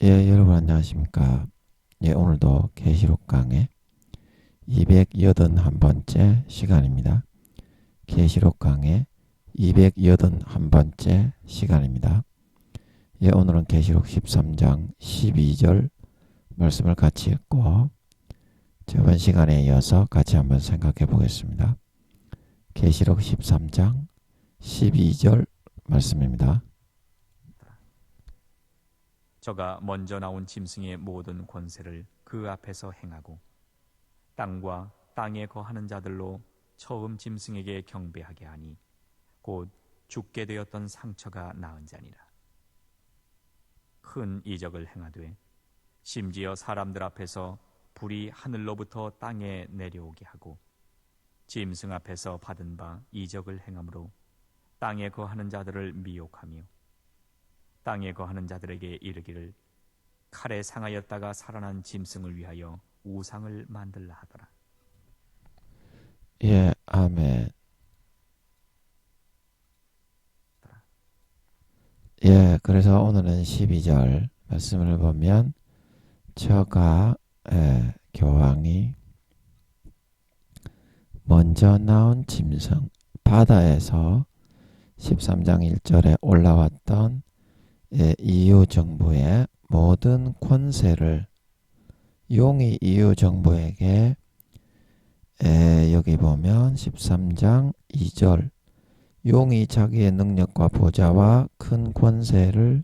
예, 여러분 안녕하십니까. 예, 오늘도 계시록 강의 281번째 시간입니다. 계시록 강의 281번째 시간입니다. 예, 오늘은 계시록 13장 12절 말씀을 같이 했고, 저번 시간에 이어서 같이 한번 생각해 보겠습니다. 계시록 13장 12절 말씀입니다. 저가 먼저 나온 짐승의 모든 권세를 그 앞에서 행하고 땅과 땅에 거하는 자들로 처음 짐승에게 경배하게 하니 곧 죽게 되었던 상처가 나은 자니라. 큰 이적을 행하되 심지어 사람들 앞에서 불이 하늘로부터 땅에 내려오게 하고 짐승 앞에서 받은 바 이적을 행함으로 땅에 거하는 자들을 미혹하며 땅에 거하는 자들에게 이르기를 칼에 상하였다가 살아난 짐승을 위하여 우상을 만들라 하더라. 예, 아멘. 예, 그래서 오늘은 12절 말씀을 보면 저가 교황이 먼저 나온 짐승, 바다에서 13장 1절에 올라왔던 EU 정부의 모든 권세를 용이 EU 정부에게 여기 보면 13장 2절 용이 자기의 능력과 보좌와 큰 권세를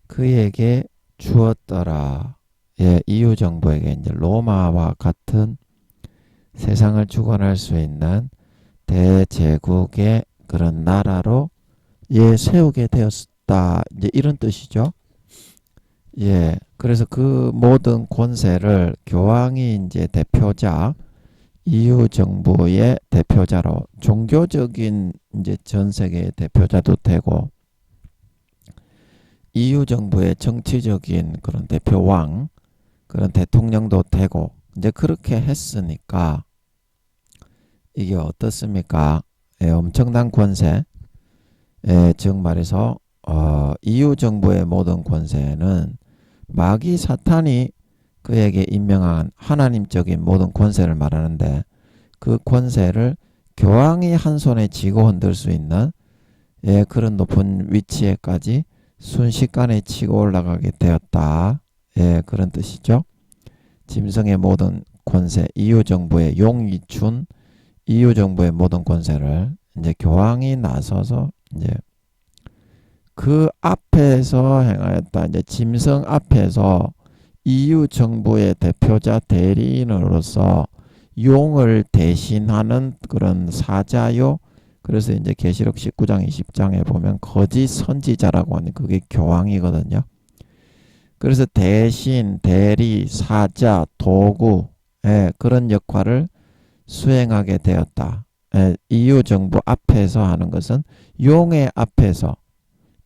그에게 주었더라. 예, EU 정부에게 이제 로마와 같은 세상을 주관할 수 있는 대제국의 그런 나라로 세우게 되었다. 이제 이런 뜻이죠. 예, 그래서 그 모든 권세를 교황이 이제 대표자, EU 정부의 대표자로 종교적인 이제 전 세계의 대표자도 되고 EU 정부의 정치적인 그런 대표왕, 그런 대통령도 되고 이제 그렇게 했으니까 이게 어떻습니까? 엄청난 권세. 즉 말해서 EU 정부의 모든 권세는 마귀 사탄이 그에게 임명한 하나님적인 모든 권세를 말하는데 그 권세를 교황이 한 손에 쥐고 흔들 수 있는 그런 높은 위치에까지 순식간에 치고 올라가게 되었다. 그런 뜻이죠. 짐승의 모든 권세, EU 정부의 용이 준 EU 정부의 모든 권세를 이제 교황이 나서서 이제 그 앞에서 행하였다. 이제 짐승 앞에서 EU 정부의 대표자 대리인으로서 용을 대신하는 그런 사자요. 그래서 이제 계시록 19장 20장에 보면 거짓 선지자라고 하는 그게 교황이거든요. 그래서 대신, 대리, 사자, 도구 그런 역할을 수행하게 되었다. EU 정부 앞에서 하는 것은 용의 앞에서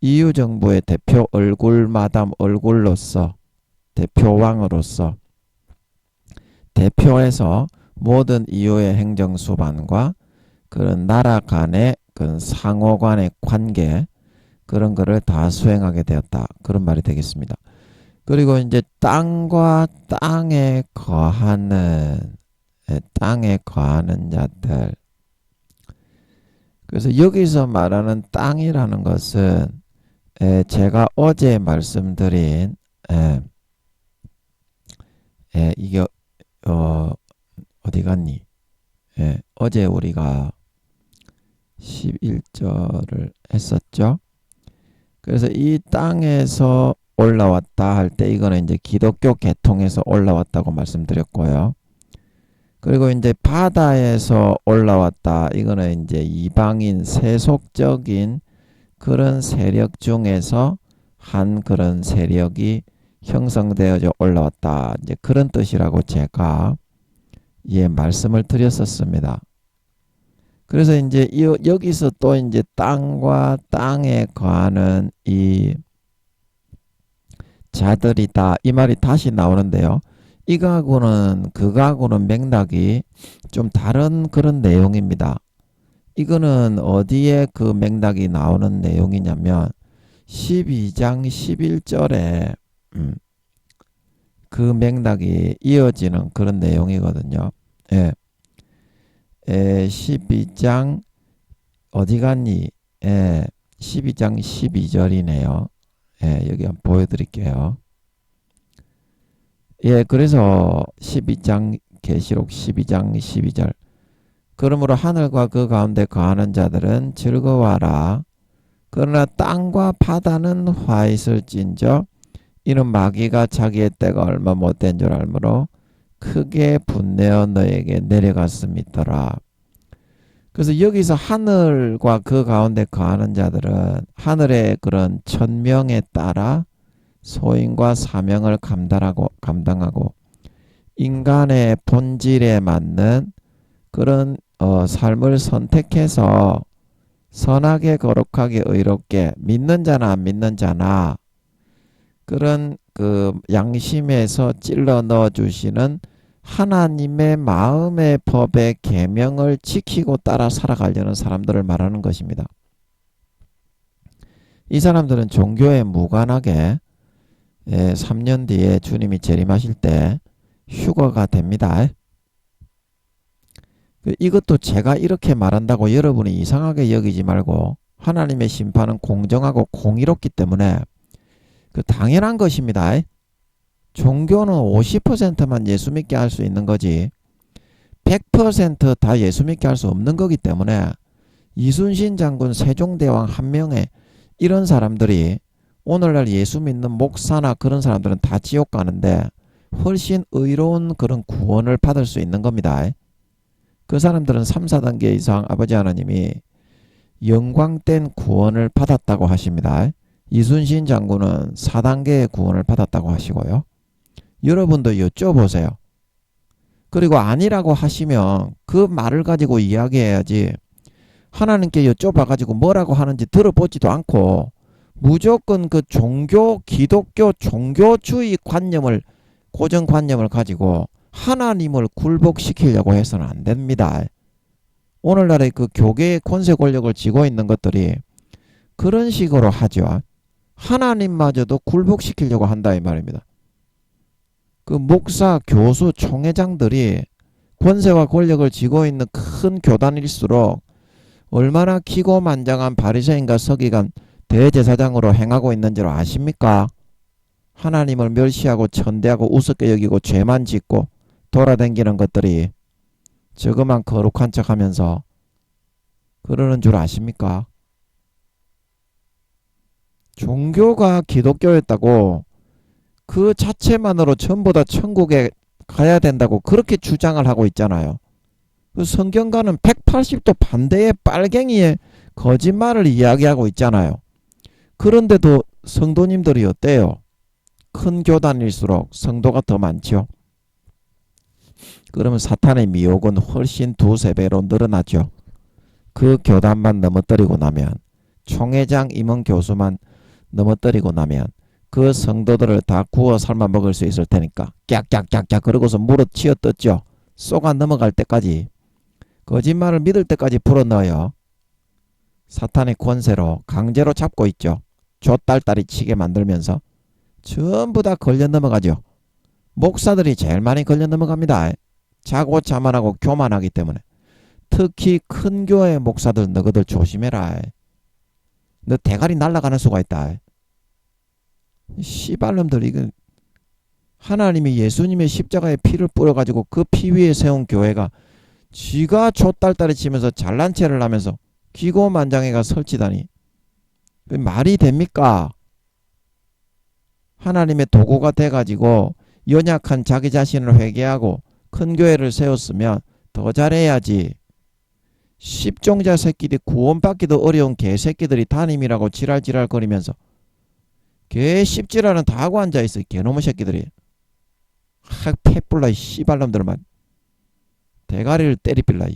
EU 정부의 대표 얼굴마담 얼굴로서 대표왕으로서 대표해서 모든 EU의 행정수반과 그런 나라 간의 그런 상호 간의 관계 그런 거를 다 수행하게 되었다. 그런 말이 되겠습니다. 그리고 이제 땅과 땅에 거하는 자들. 그래서 여기서 말하는 땅이라는 것은 제가 어제 말씀드린 이게 어디 갔니? 어제 우리가 11절을 했었죠. 그래서 이 땅에서 올라왔다 할 때 이거는 이제 기독교 계통에서 올라왔다고 말씀드렸고요. 그리고 이제 바다에서 올라왔다 이거는 이제 이방인 세속적인 그런 세력 중에서 한 그런 세력이 형성되어져 올라왔다. 이제 그런 뜻이라고 제가 말씀을 드렸었습니다. 그래서 이제 여기서 또 이제 땅과 땅에 거하는 이 자들이다. 이 말이 다시 나오는데요. 그거하고는 맥락이 좀 다른 그런 내용입니다. 이거는 어디에 그 맥락이 나오는 내용이냐면 12장 11절에 그 맥락이 이어지는 그런 내용이거든요. 예. 12장 어디 갔니? 12장 12절이네요. 여기 한번 보여드릴게요. 그래서 12장 계시록 12장 12절 그러므로 하늘과 그 가운데 거하는 자들은 즐거워하라. 그러나 땅과 바다는 화 있을진저 이는 마귀가 자기의 때가 얼마 못된 줄 알므로 크게 분내어 너에게 내려갔음이더라. 그래서 여기서 하늘과 그 가운데 거하는 자들은 하늘의 그런 천명에 따라 소임과 사명을 감당하고 인간의 본질에 맞는 그런 삶을 선택해서 선하게 거룩하게 의롭게 믿는 자나 안 믿는 자나 그런 그 양심에서 찔러 넣어 주시는 하나님의 마음의 법의 계명을 지키고 따라 살아가려는 사람들을 말하는 것입니다. 이 사람들은 종교에 무관하게 3년 뒤에 주님이 재림하실 때 휴거가 됩니다. 이것도 제가 이렇게 말한다고 여러분이 이상하게 여기지 말고 하나님의 심판은 공정하고 공의롭기 때문에 당연한 것입니다. 종교는 50%만 예수 믿게 할 수 있는 거지 100% 다 예수 믿게 할 수 없는 거기 때문에 이순신 장군 세종대왕 한 명에 이런 사람들이 오늘날 예수 믿는 목사나 그런 사람들은 다 지옥 가는데 훨씬 의로운 그런 구원을 받을 수 있는 겁니다. 그 사람들은 3, 4단계 이상 아버지 하나님이 영광된 구원을 받았다고 하십니다. 이순신 장군은 4단계의 구원을 받았다고 하시고요. 여러분도 여쭤보세요. 그리고 아니라고 하시면 그 말을 가지고 이야기해야지 하나님께 여쭤봐가지고 뭐라고 하는지 들어보지도 않고 무조건 그 기독교 종교주의 고정관념을 가지고 하나님을 굴복시키려고 해서는 안 됩니다. 오늘날의 그 교계의 권세 권력을 쥐고 있는 것들이 그런 식으로 하죠. 하나님마저도 굴복시키려고 한다 이 말입니다. 그 목사, 교수, 총회장들이 권세와 권력을 쥐고 있는 큰 교단일수록 얼마나 기고만장한 바리새인과 서기관 대제사장으로 행하고 있는지를 아십니까? 하나님을 멸시하고 천대하고 우습게 여기고 죄만 짓고 돌아다니는 것들이 저거만 거룩한 척하면서 그러는 줄 아십니까? 종교가 기독교였다고 그 자체만으로 전부 다 천국에 가야 된다고 그렇게 주장을 하고 있잖아요. 그 성경과는 180도 반대의 빨갱이의 거짓말을 이야기하고 있잖아요. 그런데도 성도님들이 어때요? 큰 교단일수록 성도가 더 많죠. 그러면 사탄의 미혹은 훨씬 2, 3배로 늘어나죠. 그 교단만 넘어뜨리고 나면 총회장 임원 교수만 넘어뜨리고 나면 그 성도들을 다 구워 삶아 먹을 수 있을 테니까 깍깍깍깍 그러고서 무릇 치어 떴죠. 쏘가 넘어갈 때까지 거짓말을 믿을 때까지 불어넣어요. 사탄의 권세로 강제로 잡고 있죠. 좆딸딸이 치게 만들면서 전부 다 걸려 넘어가죠. 목사들이 제일 많이 걸려 넘어갑니다. 자고 자만하고 교만하기 때문에. 특히 큰 교회 목사들 너희들 조심해라. 너 대가리 날아가는 수가 있다. 씨발놈들 이건 하나님이 예수님의 십자가에 피를 뿌려가지고 그 피 위에 세운 교회가 쥐가 좆딸딸이 치면서 잘난 체를 하면서 기고만장해가 설치다니 말이 됩니까? 하나님의 도구가 돼가지고 연약한 자기 자신을 회개하고 큰 교회를 세웠으면 더 잘해야지. 십종자 새끼들이 구원받기도 어려운 개새끼들이 담임이라고 지랄지랄 거리면서 개 씹지랄은 다 하고 앉아있어. 개놈의 새끼들이. 패뿔라 씨발놈들만 대가리를 때리필라.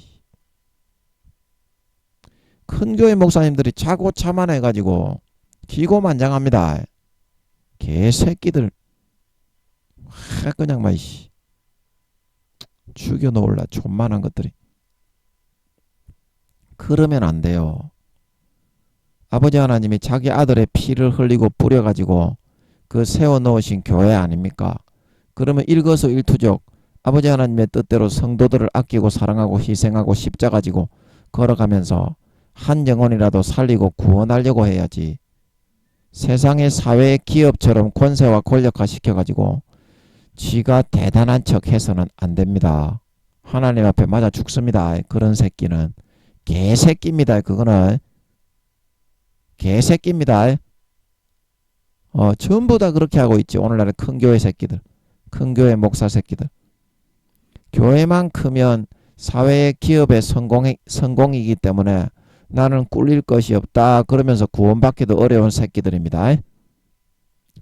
큰 교회 목사님들이 자고 자만해가지고 기고만장합니다. 개새끼들 그냥 막 죽여놓을라 존만한 것들이. 그러면 안 돼요. 아버지 하나님이 자기 아들의 피를 흘리고 뿌려가지고 그 세워놓으신 교회 아닙니까? 그러면 일거수일투족 아버지 하나님의 뜻대로 성도들을 아끼고 사랑하고 희생하고 십자가 지고 걸어가면서 한 영혼이라도 살리고 구원하려고 해야지. 세상의 사회의 기업처럼 권세와 권력화 시켜가지고 쥐가 대단한 척 해서는 안 됩니다. 하나님 앞에 맞아 죽습니다. 그런 새끼는 개새끼입니다. 그거는 개새끼입니다. 전부 다 그렇게 하고 있지. 오늘날의 큰 교회 새끼들, 큰 교회 목사 새끼들. 교회만 크면 사회의 기업의 성공이기 때문에 나는 꿀릴 것이 없다 그러면서 구원받기도 어려운 새끼들입니다.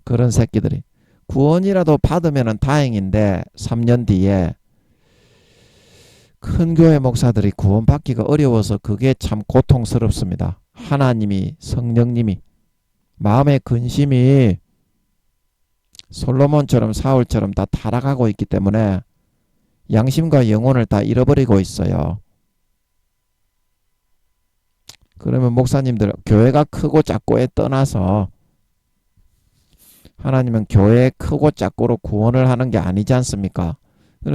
그런 새끼들이 구원이라도 받으면 다행인데 3년 뒤에 큰 교회 목사들이 구원받기가 어려워서 그게 참 고통스럽습니다. 하나님이, 성령님이, 마음의 근심이 솔로몬처럼 사울처럼 다 타락하고 있기 때문에 양심과 영혼을 다 잃어버리고 있어요. 그러면 목사님들 교회가 크고 작고에 떠나서 하나님은 교회 크고 작고로 구원을 하는 게 아니지 않습니까?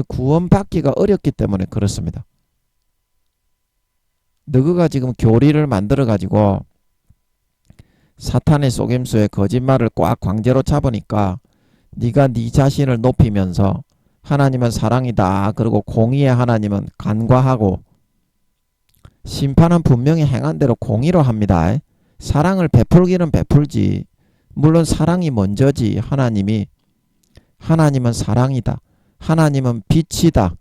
구원받기가 어렵기 때문에 그렇습니다. 너희가 지금 교리를 만들어 가지고 사탄의 속임수에 거짓말을 꽉 광제로 잡으니까 네가 네 자신을 높이면서 하나님은 사랑이다. 그리고 공의의 하나님은 간과하고 심판은 분명히 행한 대로 공의로 합니다. 사랑을 베풀기는 베풀지. 물론 사랑이 먼저지. 하나님은 사랑이다. 하나님은 빛이다.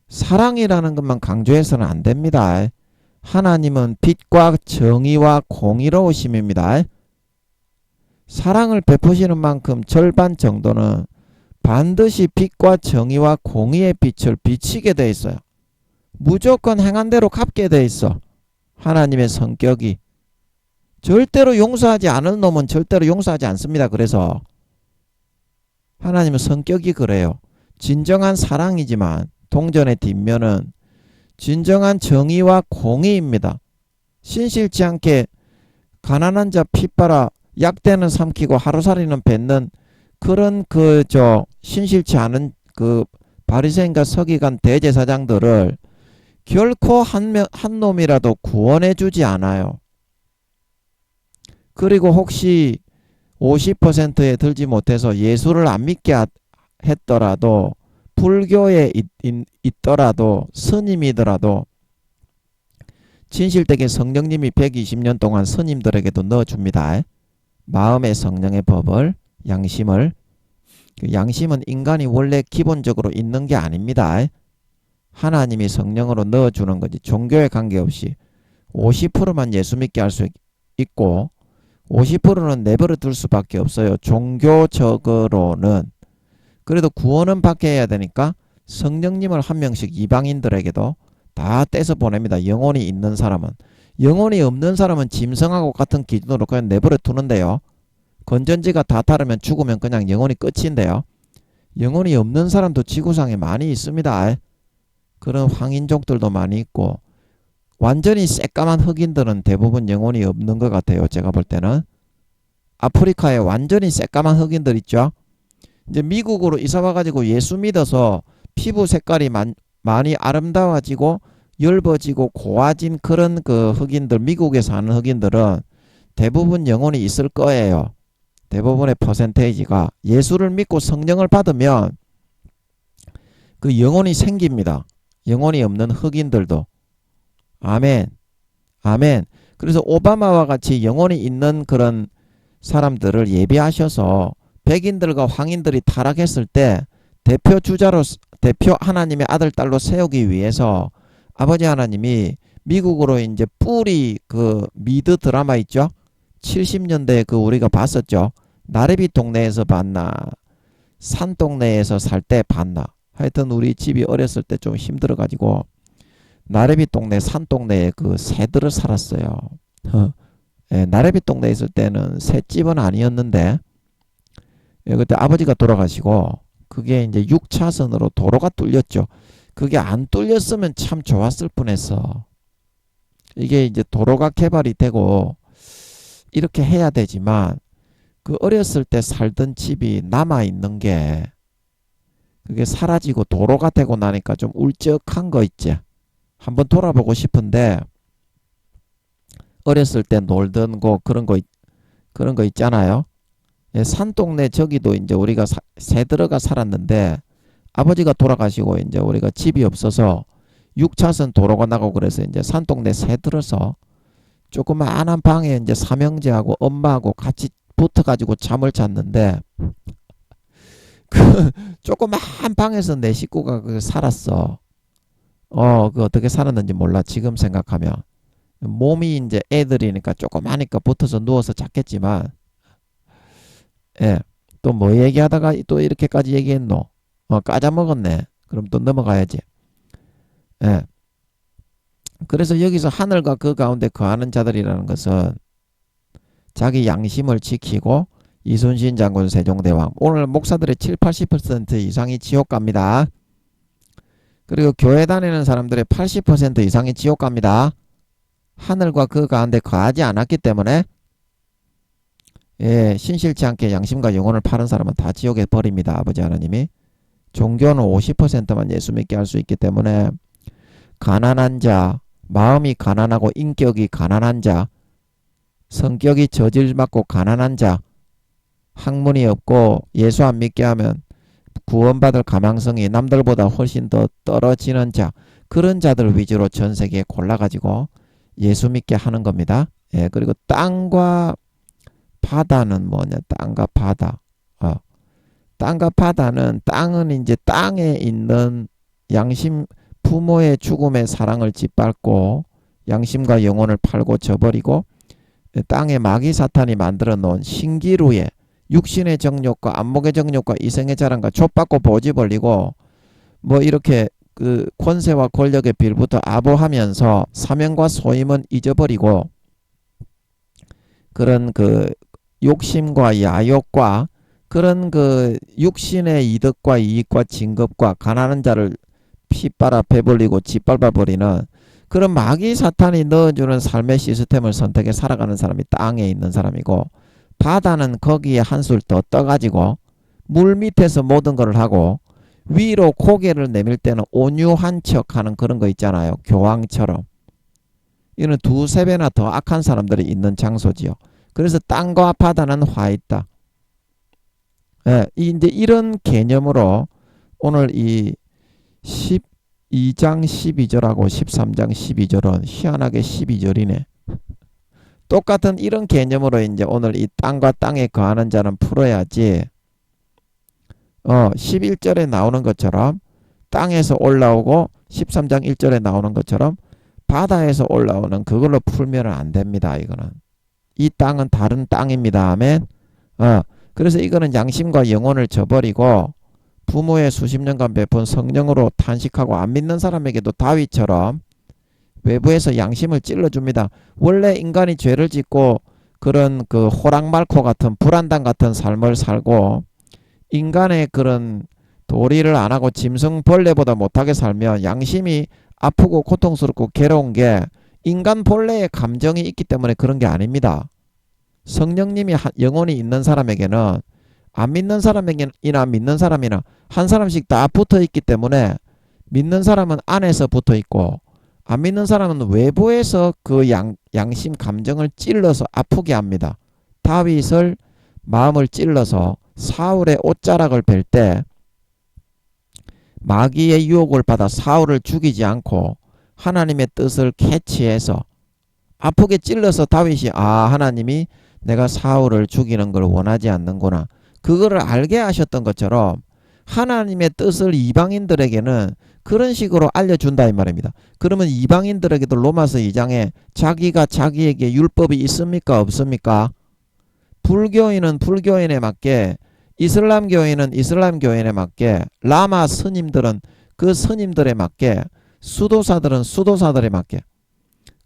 사랑이라는 것만 강조해서는 안 됩니다. 하나님은 빛과 정의와 공의로우심입니다. 사랑을 베푸시는 만큼 절반 정도는 반드시 빛과 정의와 공의의 빛을 비치게 돼 있어요. 무조건 행한 대로 갚게 돼 있어. 하나님의 성격이. 절대로 용서하지 않을 놈은 절대로 용서하지 않습니다. 그래서 하나님은 성격이 그래요. 진정한 사랑이지만 동전의 뒷면은 진정한 정의와 공의입니다. 신실치 않게 가난한 자 핏바라 약대는 삼키고 하루살이는 뱉는 그런 신실치 않은 그 바리새인과 서기관 대제사장들을 결코 한 놈이라도 구원해 주지 않아요. 그리고 혹시 50%에 들지 못해서 예수를 안 믿게 했더라도 불교에 있더라도 스님이더라도 진실되게 성령님이 120년 동안 스님들에게도 넣어줍니다. 마음의 성령의 법을, 양심을. 양심은 인간이 원래 기본적으로 있는 게 아닙니다. 하나님이 성령으로 넣어주는 거지. 종교에 관계없이 50%만 예수 믿게 할 수 있고 50%는 내버려 둘 수밖에 없어요. 종교적으로는. 그래도 구원은 받게 해야 되니까 성령님을 한 명씩 이방인들에게도 다 떼서 보냅니다. 영혼이 있는 사람은. 영혼이 없는 사람은 짐승하고 같은 기준으로 그냥 내버려 두는데요. 건전지가 다 타르면 죽으면 그냥 영혼이 끝인데요. 영혼이 없는 사람도 지구상에 많이 있습니다. 그런 황인족들도 많이 있고 완전히 새까만 흑인들은 대부분 영혼이 없는 것 같아요. 제가 볼 때는. 아프리카에 완전히 새까만 흑인들 있죠. 이제 미국으로 이사 와가지고 예수 믿어서 피부 색깔이 많이 아름다워지고 엷어지고 고와진 그런 그 흑인들, 미국에 사는 흑인들은 대부분 영혼이 있을 거예요. 대부분의 퍼센테이지가. 예수를 믿고 성령을 받으면 그 영혼이 생깁니다. 영혼이 없는 흑인들도. 아멘. 아멘. 그래서 오바마와 같이 영혼이 있는 그런 사람들을 예비하셔서 백인들과 황인들이 타락했을 때 대표 주자로, 대표 하나님의 아들 딸로 세우기 위해서 아버지 하나님이 미국으로 이제 뿌리 그 미드 드라마 있죠? 70년대에 그 우리가 봤었죠? 나래비 동네에서 봤나 산 동네에서 살 때 봤나. 하여튼 우리 집이 어렸을 때 좀 힘들어가지고 나래비 동네 산 동네에 그 새들을 살았어요. 나래비 동네에 있을 때는 새집은 아니었는데 그때 아버지가 돌아가시고 그게 이제 6차선으로 도로가 뚫렸죠. 그게 안 뚫렸으면 참 좋았을 뻔했어. 이게 이제 도로가 개발이 되고 이렇게 해야 되지만 그 어렸을 때 살던 집이 남아있는 게 그게 사라지고 도로가 되고 나니까 좀 울적한 거 있지. 한번 돌아보고 싶은데 어렸을 때 놀던 곳 그런 거 있잖아요. 예, 산동네 저기도 이제 우리가 새 들어가 살았는데 아버지가 돌아가시고 이제 우리가 집이 없어서 6차선 도로가 나고 그래서 이제 산동네 새 들어서 조그마한 방에 이제 삼형제하고 엄마하고 같이 붙어가지고 잠을 잤는데 그 조그마한 방에서 내 식구가 그 살았어. 그 어떻게 살았는지 몰라. 지금 생각하면 몸이 이제 애들이니까 조그마하니까 붙어서 누워서 잤겠지만, 예, 또 뭐 얘기하다가 또 이렇게까지 얘기했노? 까자먹었네. 그럼 또 넘어가야지. 예. 그래서 여기서 하늘과 그 가운데 거하는 자들이라는 것은 자기 양심을 지키고 이순신 장군 세종대왕 오늘 목사들의 7, 80% 이상이 지옥 갑니다. 그리고 교회 다니는 사람들의 80% 이상이 지옥 갑니다. 하늘과 그 가운데 거하지 않았기 때문에 예, 신실치 않게 양심과 영혼을 파는 사람은 다 지옥에 버립니다. 아버지 하나님이. 종교는 50%만 예수 믿게 할 수 있기 때문에 가난한 자, 마음이 가난하고 인격이 가난한 자, 성격이 저질 맞고 가난한 자, 학문이 없고 예수 안 믿게 하면 구원받을 가망성이 남들보다 훨씬 더 떨어지는 자, 그런 자들 위주로 전 세계에 골라가지고 예수 믿게 하는 겁니다. 예, 그리고 땅과 바다는 뭐냐? 땅과 바다. 땅과 바다는 땅은 이제 땅에 있는 양심, 부모의 죽음의 사랑을 짓밟고 양심과 영혼을 팔고 저버리고 땅에 마귀 사탄이 만들어 놓은 신기루에 육신의 정욕과 안목의 정욕과 이생의 자랑과 족받고 보지 벌리고 뭐 이렇게 그 권세와 권력의 빌부터 아부하면서 사명과 소임은 잊어버리고 그런 그 욕심과 야욕과 그런 그 육신의 이득과 이익과 진급과 가난한 자를 핏바라 배불리고 짓밟아 버리는 그런 마귀 사탄이 넣어주는 삶의 시스템을 선택해 살아가는 사람이 땅에 있는 사람이고 바다는 거기에 한술 더 떠가지고 물 밑에서 모든 것을 하고 위로 고개를 내밀 때는 온유한 척하는 그런 거 있잖아요. 교황처럼. 이는 두세 배나 더 악한 사람들이 있는 장소지요. 그래서 땅과 바다는 화 있다. 예, 이제 이런 개념으로 오늘 이 12장 12절하고 13장 12절은 희한하게 12절이네. 똑같은 이런 개념으로 이제 오늘 이 땅과 땅에 거하는 자는 풀어야지. 11절에 나오는 것처럼 땅에서 올라오고 13장 1절에 나오는 것처럼 바다에서 올라오는 그걸로 풀면 안 됩니다. 이거는. 이 땅은 다른 땅입니다. 아멘. 그래서 이거는 양심과 영혼을 저버리고 부모의 수십 년간 베푼 성령으로 탄식하고 안 믿는 사람에게도 다윗처럼 외부에서 양심을 찔러줍니다. 원래 인간이 죄를 짓고 그런 그 호랑말코 같은 불안당 같은 삶을 살고 인간의 그런 도리를 안 하고 짐승 벌레보다 못하게 살면 양심이 아프고 고통스럽고 괴로운 게 인간 본래의 감정이 있기 때문에 그런 게 아닙니다. 성령님이 영혼이 있는 사람에게는 안 믿는 사람이나 믿는 사람이나 한 사람씩 다 붙어 있기 때문에 믿는 사람은 안에서 붙어 있고 안 믿는 사람은 외부에서 그 양심 감정을 찔러서 아프게 합니다. 다윗을 마음을 찔러서 사울의 옷자락을 벨 때 마귀의 유혹을 받아 사울을 죽이지 않고 하나님의 뜻을 캐치해서 아프게 찔러서 다윗이 하나님이 내가 사울을 죽이는 걸 원하지 않는구나. 그거를 알게 하셨던 것처럼 하나님의 뜻을 이방인들에게는 그런 식으로 알려준다 이 말입니다. 그러면 이방인들에게도 로마서 2장에 자기가 자기에게 율법이 있습니까 없습니까? 불교인은 불교인에 맞게 이슬람교인은 이슬람교인에 맞게 라마 스님들은 그 스님들에 맞게 수도사들은 수도사들에 맞게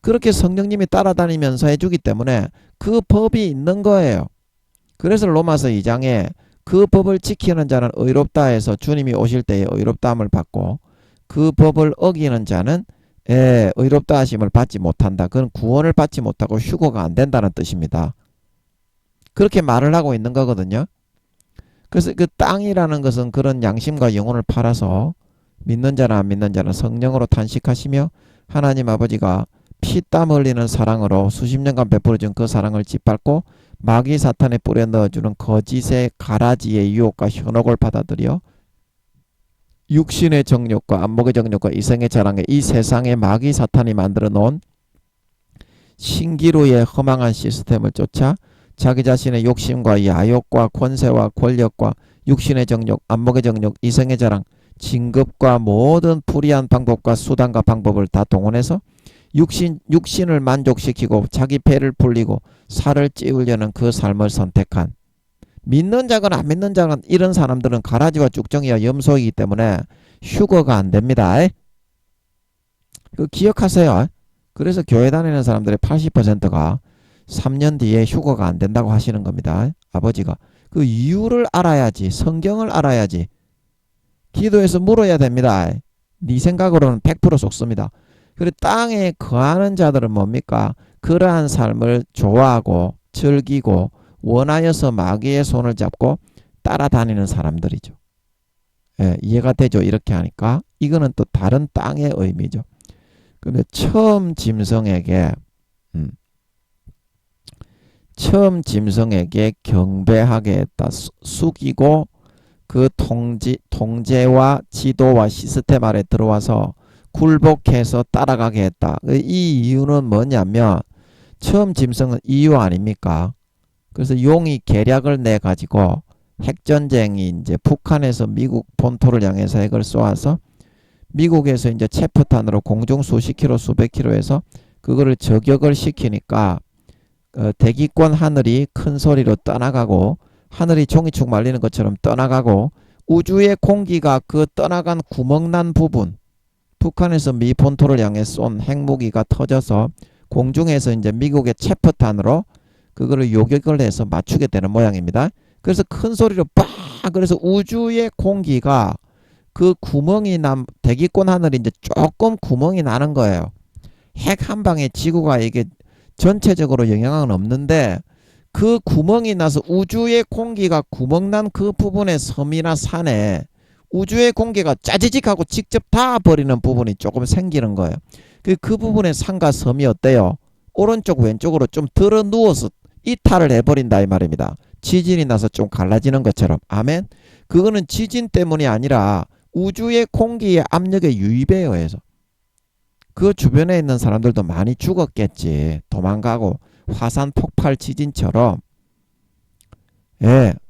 그렇게 성령님이 따라다니면서 해주기 때문에 그 법이 있는 거예요. 그래서 로마서 2장에 그 법을 지키는 자는 의롭다 해서 주님이 오실 때에 의롭다함을 받고 그 법을 어기는 자는 의롭다 하심을 받지 못한다. 그건 구원을 받지 못하고 휴거가 안 된다는 뜻입니다. 그렇게 말을 하고 있는 거거든요. 그래서 그 땅이라는 것은 그런 양심과 영혼을 팔아서 믿는 자나 안 믿는 자는 성령으로 탄식하시며 하나님 아버지가 피땀 흘리는 사랑으로 수십 년간 베풀어준 그 사랑을 짓밟고 마귀 사탄에 뿌려 넣어주는 거짓의 가라지의 유혹과 현혹을 받아들여 육신의 정욕과 안목의 정욕과 이생의 자랑에 이 세상에 마귀 사탄이 만들어 놓은 신기루의 허망한 시스템을 쫓아 자기 자신의 욕심과 야욕과 권세와 권력과 육신의 정욕, 안목의 정욕, 이생의 자랑, 진급과 모든 불의한 방법과 수단과 방법을 다 동원해서 육신을 만족시키고 자기 배를 불리고 살을 찌우려는 그 삶을 선택한 믿는 자건 안 믿는 자건 이런 사람들은 가라지와 쭉정이와 염소이기 때문에 휴거가 안 됩니다. 그 기억하세요. 그래서 교회 다니는 사람들의 80%가 3년 뒤에 휴거가 안 된다고 하시는 겁니다. 아버지가. 그 이유를 알아야지. 성경을 알아야지. 기도해서 물어야 됩니다. 네 생각으로는 100% 속습니다. 그리고 땅에 거하는 자들은 뭡니까? 그러한 삶을 좋아하고 즐기고 원하여서 마귀의 손을 잡고 따라다니는 사람들이죠. 예, 이해가 되죠? 이렇게 하니까. 이거는 또 다른 땅의 의미죠. 근데 처음 짐승에게 경배하게 했다. 숙이고 그 통제와 지도와 시스템 아래 들어와서 굴복해서 따라가게 했다. 이 이유는 뭐냐면 처음 짐승은 이유 아닙니까? 그래서 용이 계략을 내 가지고 핵전쟁이 이제 북한에서 미국 본토를 향해서 핵을 쏘아서 미국에서 이제 체포탄으로 공중 수십 킬로 수백 킬로에서 그거를 저격을 시키니까 대기권 하늘이 큰 소리로 떠나가고 하늘이 종이축 말리는 것처럼 떠나가고 우주의 공기가 그 떠나간 구멍난 부분 북한에서 미 본토를 향해 쏜 핵무기가 터져서 공중에서 이제 미국의 체포탄으로 그거를 요격을 해서 맞추게 되는 모양입니다. 그래서 큰 소리로 빡 그래서 우주의 공기가 그 구멍이 대기권 하늘이 이제 조금 구멍이 나는 거예요. 핵 한 방에 지구가 이게 전체적으로 영향은 없는데 그 구멍이 나서 우주의 공기가 구멍난 그 부분의 섬이나 산에 우주의 공기가 짜지직하고 직접 닿아버리는 부분이 조금 생기는 거예요. 그 부분의 산과 섬이 어때요? 오른쪽 왼쪽으로 좀 들어 누워서 이탈을 해버린다 이 말입니다. 지진이 나서 좀 갈라지는 것처럼. 아멘. 그거는 지진 때문이 아니라 우주의 공기의 압력에 유입에 의해서 그 주변에 있는 사람들도 많이 죽었겠지. 도망가고 화산 폭발 지진처럼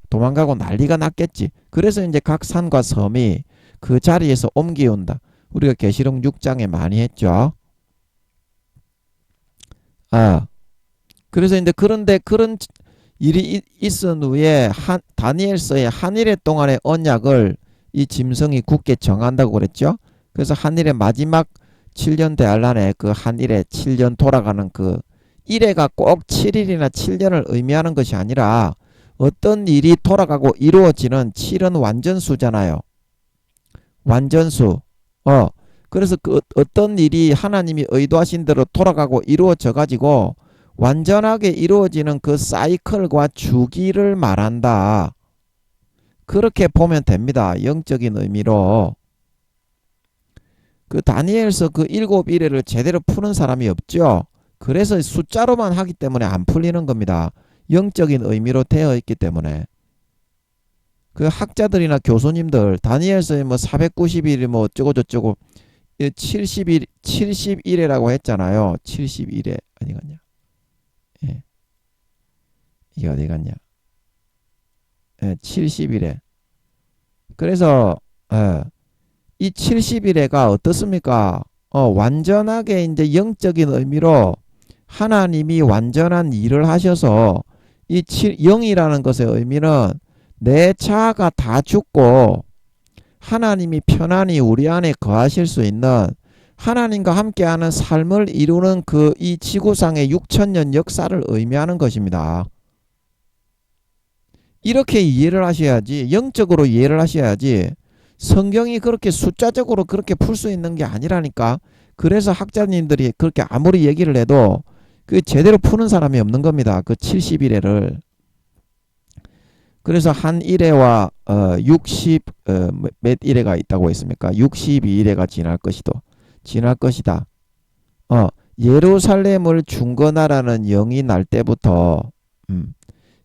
도망가고 난리가 났겠지. 그래서 이제 각 산과 섬이 그 자리에서 옮기온다. 우리가 계시록 6장에 많이 했죠. 그래서 이제 그런데 그런 일이 있은 후에 다니엘서의 한일의 동안의 언약을 이 짐승이 굳게 정한다고 그랬죠. 그래서 한일의 마지막 7년 대환란에 그 한일의 7년 돌아가는 그 1회가 꼭 7일이나 7년을 의미하는 것이 아니라 어떤 일이 돌아가고 이루어지는 7은 완전수잖아요. 완전수. 그래서 그 어떤 일이 하나님이 의도하신 대로 돌아가고 이루어져 가지고 완전하게 이루어지는 그 사이클과 주기를 말한다. 그렇게 보면 됩니다. 영적인 의미로. 그 다니엘서 그 7일회를 제대로 푸는 사람이 없죠. 그래서 숫자로만 하기 때문에 안 풀리는 겁니다. 영적인 의미로 되어 있기 때문에. 그 학자들이나 교수님들 다니엘서에 뭐 490일이 뭐 어쩌고저쩌고 70일이라고 했잖아요. 71회 어디 갔냐? 예. 이게 어디 갔냐? 70일에. 그래서 이 70일에가 어떻습니까? 완전하게 이제 영적인 의미로 하나님이 완전한 일을 하셔서 이 0이라는 것의 의미는 내 자아가 다 죽고 하나님이 편안히 우리 안에 거하실 수 있는 하나님과 함께하는 삶을 이루는 그 이 지구상의 6천년 역사를 의미하는 것입니다. 이렇게 이해를 하셔야지, 영적으로 이해를 하셔야지 성경이 그렇게 숫자적으로 그렇게 풀 수 있는 게 아니라니까. 그래서 학자님들이 그렇게 아무리 얘기를 해도 그 제대로 푸는 사람이 없는 겁니다. 그 70일에를. 그래서 한 일회와 60 몇 일회가 있다고 했습니까? 62일회가 지날 것이다. 예루살렘을 중건하라는 영이 날 때부터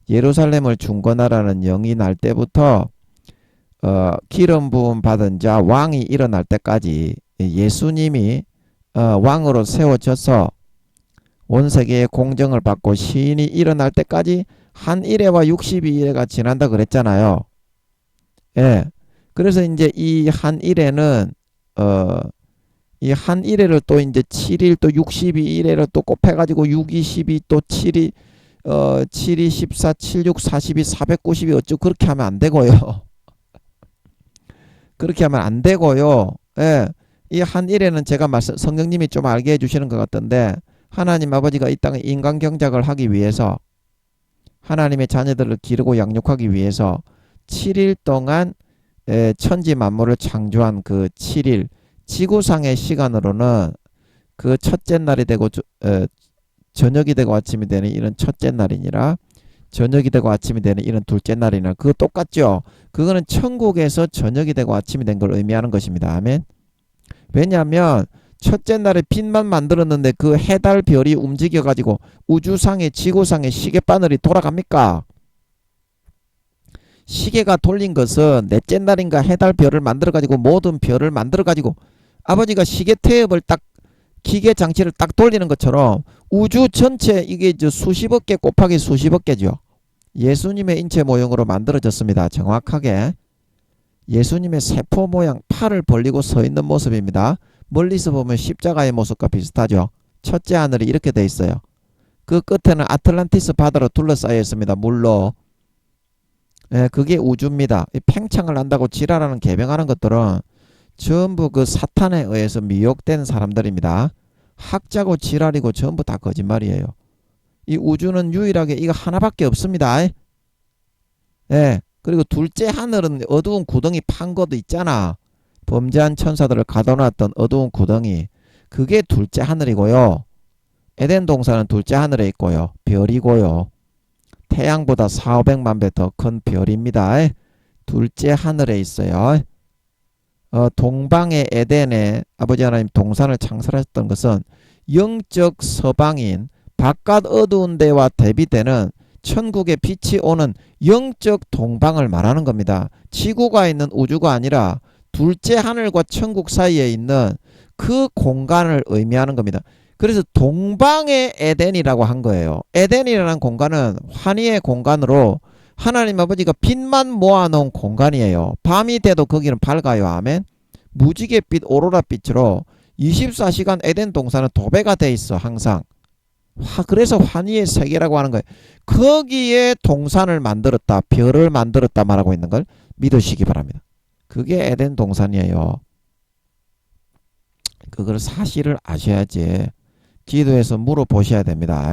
예루살렘을 중건하라는 영이 날 때부터 기름 부음 받은 자 왕이 일어날 때까지 예수님이 왕으로 세워져서 온 세계의 공정을 받고 시인이 일어날 때까지 한 일회와 62일회가 지난다 그랬잖아요. 예. 그래서 이제 이 한 일회는 이 한 일회를 또 이제 7일 또 62일회를 또 곱해가지고 6, 2, 12 또 7이 7, 2, 14, 7, 6, 42, 492 어쩌고 그렇게 하면 안 되고요. 그렇게 하면 안 되고요. 예. 이 한 일회는 제가 성령님이 좀 알게 해주시는 것 같던데 하나님 아버지가 이 땅에 인간 경작을 하기 위해서 하나님의 자녀들을 기르고 양육하기 위해서 7일 동안 천지 만물을 창조한 그 7일 지구상의 시간으로는 그 첫째 날이 되고 저녁이 되고 아침이 되는 이런 첫째 날이니라 저녁이 되고 아침이 되는 이런 둘째 날이나 그거 똑같죠. 그거는 천국에서 저녁이 되고 아침이 된 걸 의미하는 것입니다. 아멘. 왜냐하면 첫째 날에 빛만 만들었는데 그 해달 별이 움직여가지고 우주상의 지구상의 시계바늘이 돌아갑니까? 시계가 돌린 것은 넷째 날인가 해달 별을 만들어가지고 모든 별을 만들어가지고 아버지가 시계 태엽을 딱 기계 장치를 딱 돌리는 것처럼 우주 전체 이게 수십억 개 곱하기 수십억 개죠. 예수님의 인체 모형으로 만들어졌습니다. 정확하게 예수님의 세포 모양 팔을 벌리고 서 있는 모습입니다. 멀리서 보면 십자가의 모습과 비슷하죠. 첫째 하늘이 이렇게 돼 있어요. 그 끝에는 아틀란티스 바다로 둘러싸여 있습니다. 물로. 그게 우주입니다. 팽창을 한다고 지랄하는 개병하는 것들은 전부 그 사탄에 의해서 미혹된 사람들입니다. 학자고 지랄이고 전부 다 거짓말이에요. 이 우주는 유일하게 이거 하나밖에 없습니다. 그리고 둘째 하늘은 어두운 구덩이 판 것도 있잖아. 범죄한 천사들을 가둬놨던 어두운 구덩이. 그게 둘째 하늘이고요. 에덴 동산은 둘째 하늘에 있고요. 별이고요. 태양보다 4,500만 배 더 큰 별입니다. 둘째 하늘에 있어요. 동방의 에덴에 아버지 하나님 동산을 창설하셨던 것은 영적 서방인 바깥 어두운 데와 대비되는 천국의 빛이 오는 영적 동방을 말하는 겁니다. 지구가 있는 우주가 아니라 둘째 하늘과 천국 사이에 있는 그 공간을 의미하는 겁니다. 그래서 동방의 에덴이라고 한 거예요. 에덴이라는 공간은 환희의 공간으로 하나님 아버지가 빛만 모아놓은 공간이에요. 밤이 돼도 거기는 밝아요. 아멘. 무지갯빛 오로라 빛으로 24시간 에덴 동산은 도배가 돼 있어. 항상. 그래서 환희의 세계라고 하는 거예요. 거기에 동산을 만들었다. 별을 만들었다 말하고 있는 걸 믿으시기 바랍니다. 그게 에덴 동산이에요. 그걸 사실을 아셔야지 기도해서 물어보셔야 됩니다.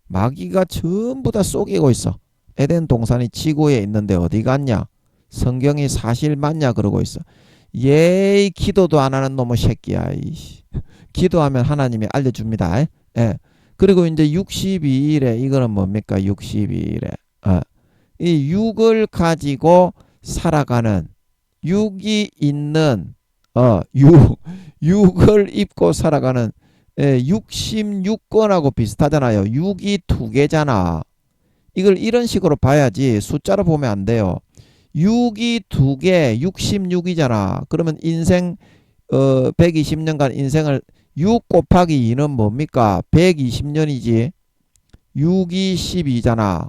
마귀가 전부 다 속이고 있어. 에덴 동산이 지구에 있는데 어디 갔냐? 성경이 사실 맞냐 그러고 있어. 예이 기도도 안 하는 놈의 새끼야. 기도하면 하나님이 알려줍니다. 그리고 이제 62일에 이거는 뭡니까? 62일에 이 6을 가지고 살아가는 6이 있는 6을 입고 살아가는 66권하고 비슷하잖아요. 6이 두 개잖아. 이걸 이런 식으로 봐야지 숫자로 보면 안 돼요. 6이 두 개, 66이잖아. 그러면 인생 120년간 인생을 6 곱하기 2는 뭡니까? 120년이지. 6이 12잖아.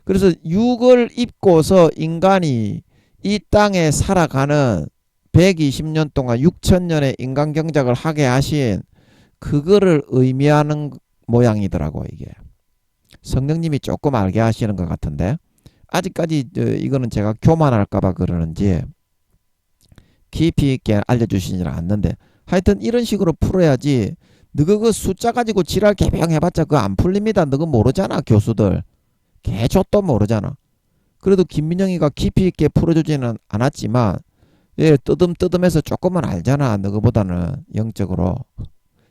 그래서 6을 입고서 인간이 이 땅에 살아가는 120년 동안 6천년의 인간 경작을 하게 하신 그거를 의미하는 모양이더라고. 이게 성령님이 조금 알게 하시는 것 같은데 아직까지 이거는 제가 교만할까봐 그러는지 깊이 있게 알려주시지는 않는데 하여튼 이런 식으로 풀어야지. 너가 그 숫자 가지고 지랄 개병해봤자 그거 안 풀립니다. 너가 모르잖아. 교수들 개족도 모르잖아. 그래도 김민영이가 깊이 있게 풀어주지는 않았지만 뜨듬뜨듬해서 조금은 알잖아. 너거보다는 영적으로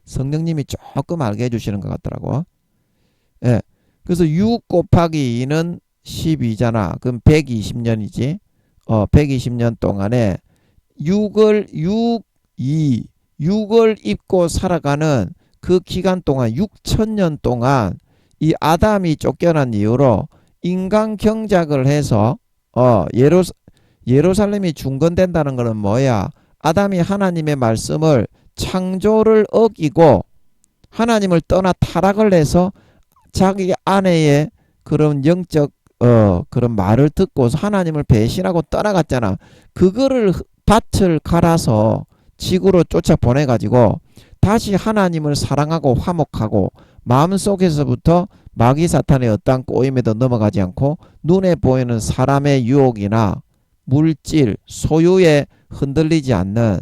성령님이 조금 알게 해주시는 것 같더라고. 그래서 6 곱하기 2는 12잖아. 그럼 120년이지. 120년 동안에 6을 입고 살아가는 그 기간 동안 6천년 동안 이 아담이 쫓겨난 이후로 인간 경작을 해서 예루살렘이 중건된다는 것은 뭐야? 아담이 하나님의 말씀을 창조를 어기고 하나님을 떠나 타락을 해서 자기 아내의 그런 영적 그런 말을 듣고서 하나님을 배신하고 떠나갔잖아. 그거를 밭을 갈아서 지구로 쫓아 보내가지고 다시 하나님을 사랑하고 화목하고 마음속에서부터 마귀 사탄의 어떠한 꼬임에도 넘어가지 않고 눈에 보이는 사람의 유혹이나 물질, 소유에 흔들리지 않는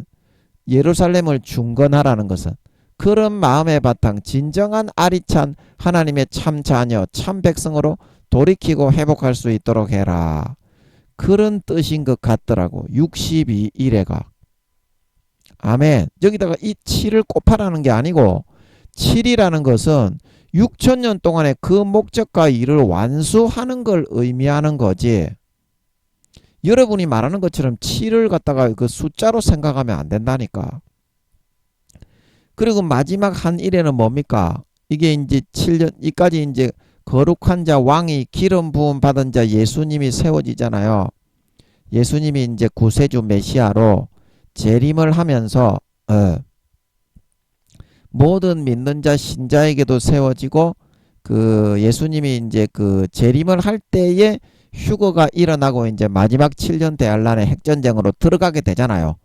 예루살렘을 중건하라는 것은 그런 마음의 바탕 진정한 아리찬 하나님의 참 자녀, 참 백성으로 돌이키고 회복할 수 있도록 해라. 그런 뜻인 것 같더라고. 62일에가. 아멘. 여기다가 이 7을 곱하라는 게 아니고 7이라는 것은 6천년 동안의 그 목적과 일을 완수하는 걸 의미하는 거지. 여러분이 말하는 것처럼 7을 갖다가 그 숫자로 생각하면 안 된다니까. 그리고 마지막 한 일에는 뭡니까? 이게 이제 7년, 이까지 이제 거룩한 자, 왕이 기름 부음 받은 자 예수님이 세워지잖아요. 예수님이 이제 구세주 메시아로 재림을 하면서 모든 믿는 자 신자에게도 세워지고 그 예수님이 이제 그 재림을 할 때에 휴거가 일어나고 이제 마지막 7년 대환란의 핵전쟁으로 들어가게 되잖아요.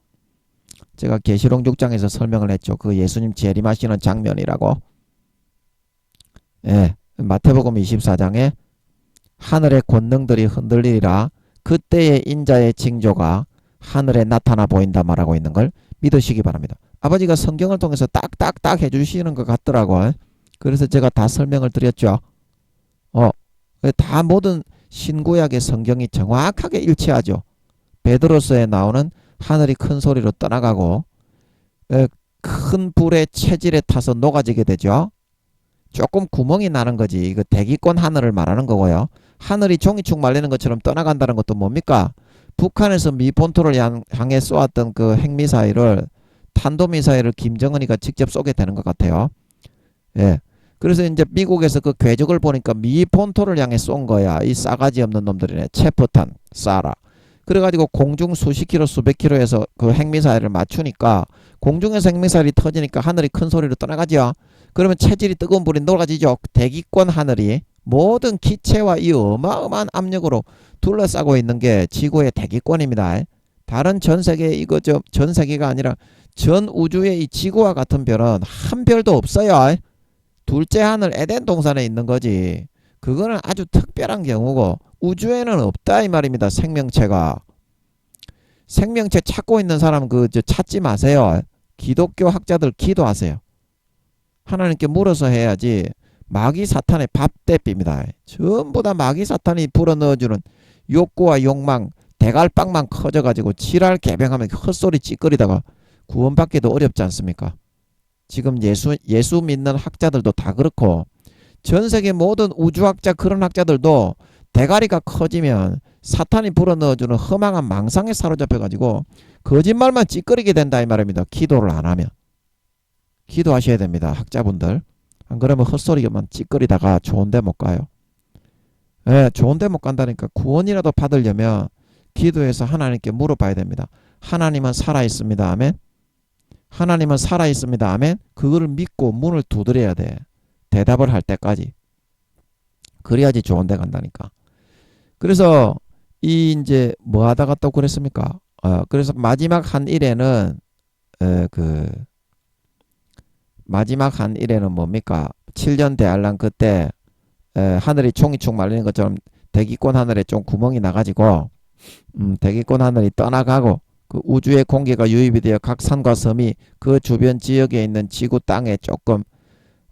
제가 계시록 6장에서 설명을 했죠. 그 예수님 재림하시는 장면이라고. 예, 마태복음 24장에 하늘의 권능들이 흔들리리라. 그때의 인자의 징조가 하늘에 나타나 보인다 말하고 있는 걸 믿으시기 바랍니다. 아버지가 성경을 통해서 딱딱딱 해주시는 것 같더라고. 그래서 제가 다 설명을 드렸죠. 다 모든 신구약의 성경이 정확하게 일치하죠. 베드로서에 나오는 하늘이 큰 소리로 떠나가고 큰 불의 체질에 타서 녹아지게 되죠. 조금 구멍이 나는 거지. 이거 대기권 하늘을 말하는 거고요. 하늘이 종이축 말리는 것처럼 떠나간다는 것도 뭡니까? 북한에서 미 본토를 향해 쏘았던 그 핵미사일을 탄도미사일을 김정은이가 직접 쏘게 되는 것 같아요. 예. 그래서 이제 미국에서 그 궤적을 보니까 미 본토를 향해 쏜 거야. 이 싸가지 없는 놈들이네. 체포탄 쏴라. 그래가지고 공중 수십 킬로 수백 킬로에서 그 핵미사일을 맞추니까 공중에서 핵미사일이 터지니까 하늘이 큰 소리로 떠나가죠. 그러면 체질이 뜨거운 불이 녹아지죠. 대기권 하늘이 모든 기체와 이 어마어마한 압력으로 둘러싸고 있는 게 지구의 대기권입니다. 다른 전 세계 이거 전 세계가 아니라 전 우주의 이 지구와 같은 별은 한 별도 없어요. 둘째 하늘 에덴 동산에 있는 거지. 그거는 아주 특별한 경우고 우주에는 없다 이 말입니다. 생명체가. 생명체 찾고 있는 사람 찾지 마세요. 기독교 학자들 기도하세요. 하나님께 물어서 해야지. 마귀 사탄의 밥대비입니다. 전부 다 마귀 사탄이 불어넣어주는 욕구와 욕망, 대갈빵만 커져가지고 지랄 개병하면 헛소리 찌꺼리다가 구원받기도 어렵지 않습니까? 지금 예수 믿는 학자들도 다 그렇고 전 세계 모든 우주학자 그런 학자들도 대가리가 커지면 사탄이 불어넣어주는 허망한 망상에 사로잡혀가지고 거짓말만 찌꺼리게 된다 이 말입니다. 기도를 안 하면. 기도하셔야 됩니다. 학자분들. 안 그러면 헛소리만 찌꺼리다가 좋은 데 못 가요. 예, 좋은 데 못 간다니까. 구원이라도 받으려면 기도해서 하나님께 물어봐야 됩니다. 하나님은 살아있습니다. 아멘. 하나님은 살아있습니다. 아멘. 그거를 믿고 문을 두드려야 돼. 대답을 할 때까지. 그래야지 좋은 데 간다니까. 그래서 이제 뭐 하다가 또 그랬습니까? 그래서 마지막 한 일에는 마지막 한 일에는 뭡니까? 7년 대환란 그때 하늘이 종이축 말리는 것처럼 대기권 하늘에 좀 구멍이 나가지고 대기권 하늘이 떠나가고 그 우주의 공기가 유입이 되어 각 산과 섬이 그 주변 지역에 있는 지구 땅에 조금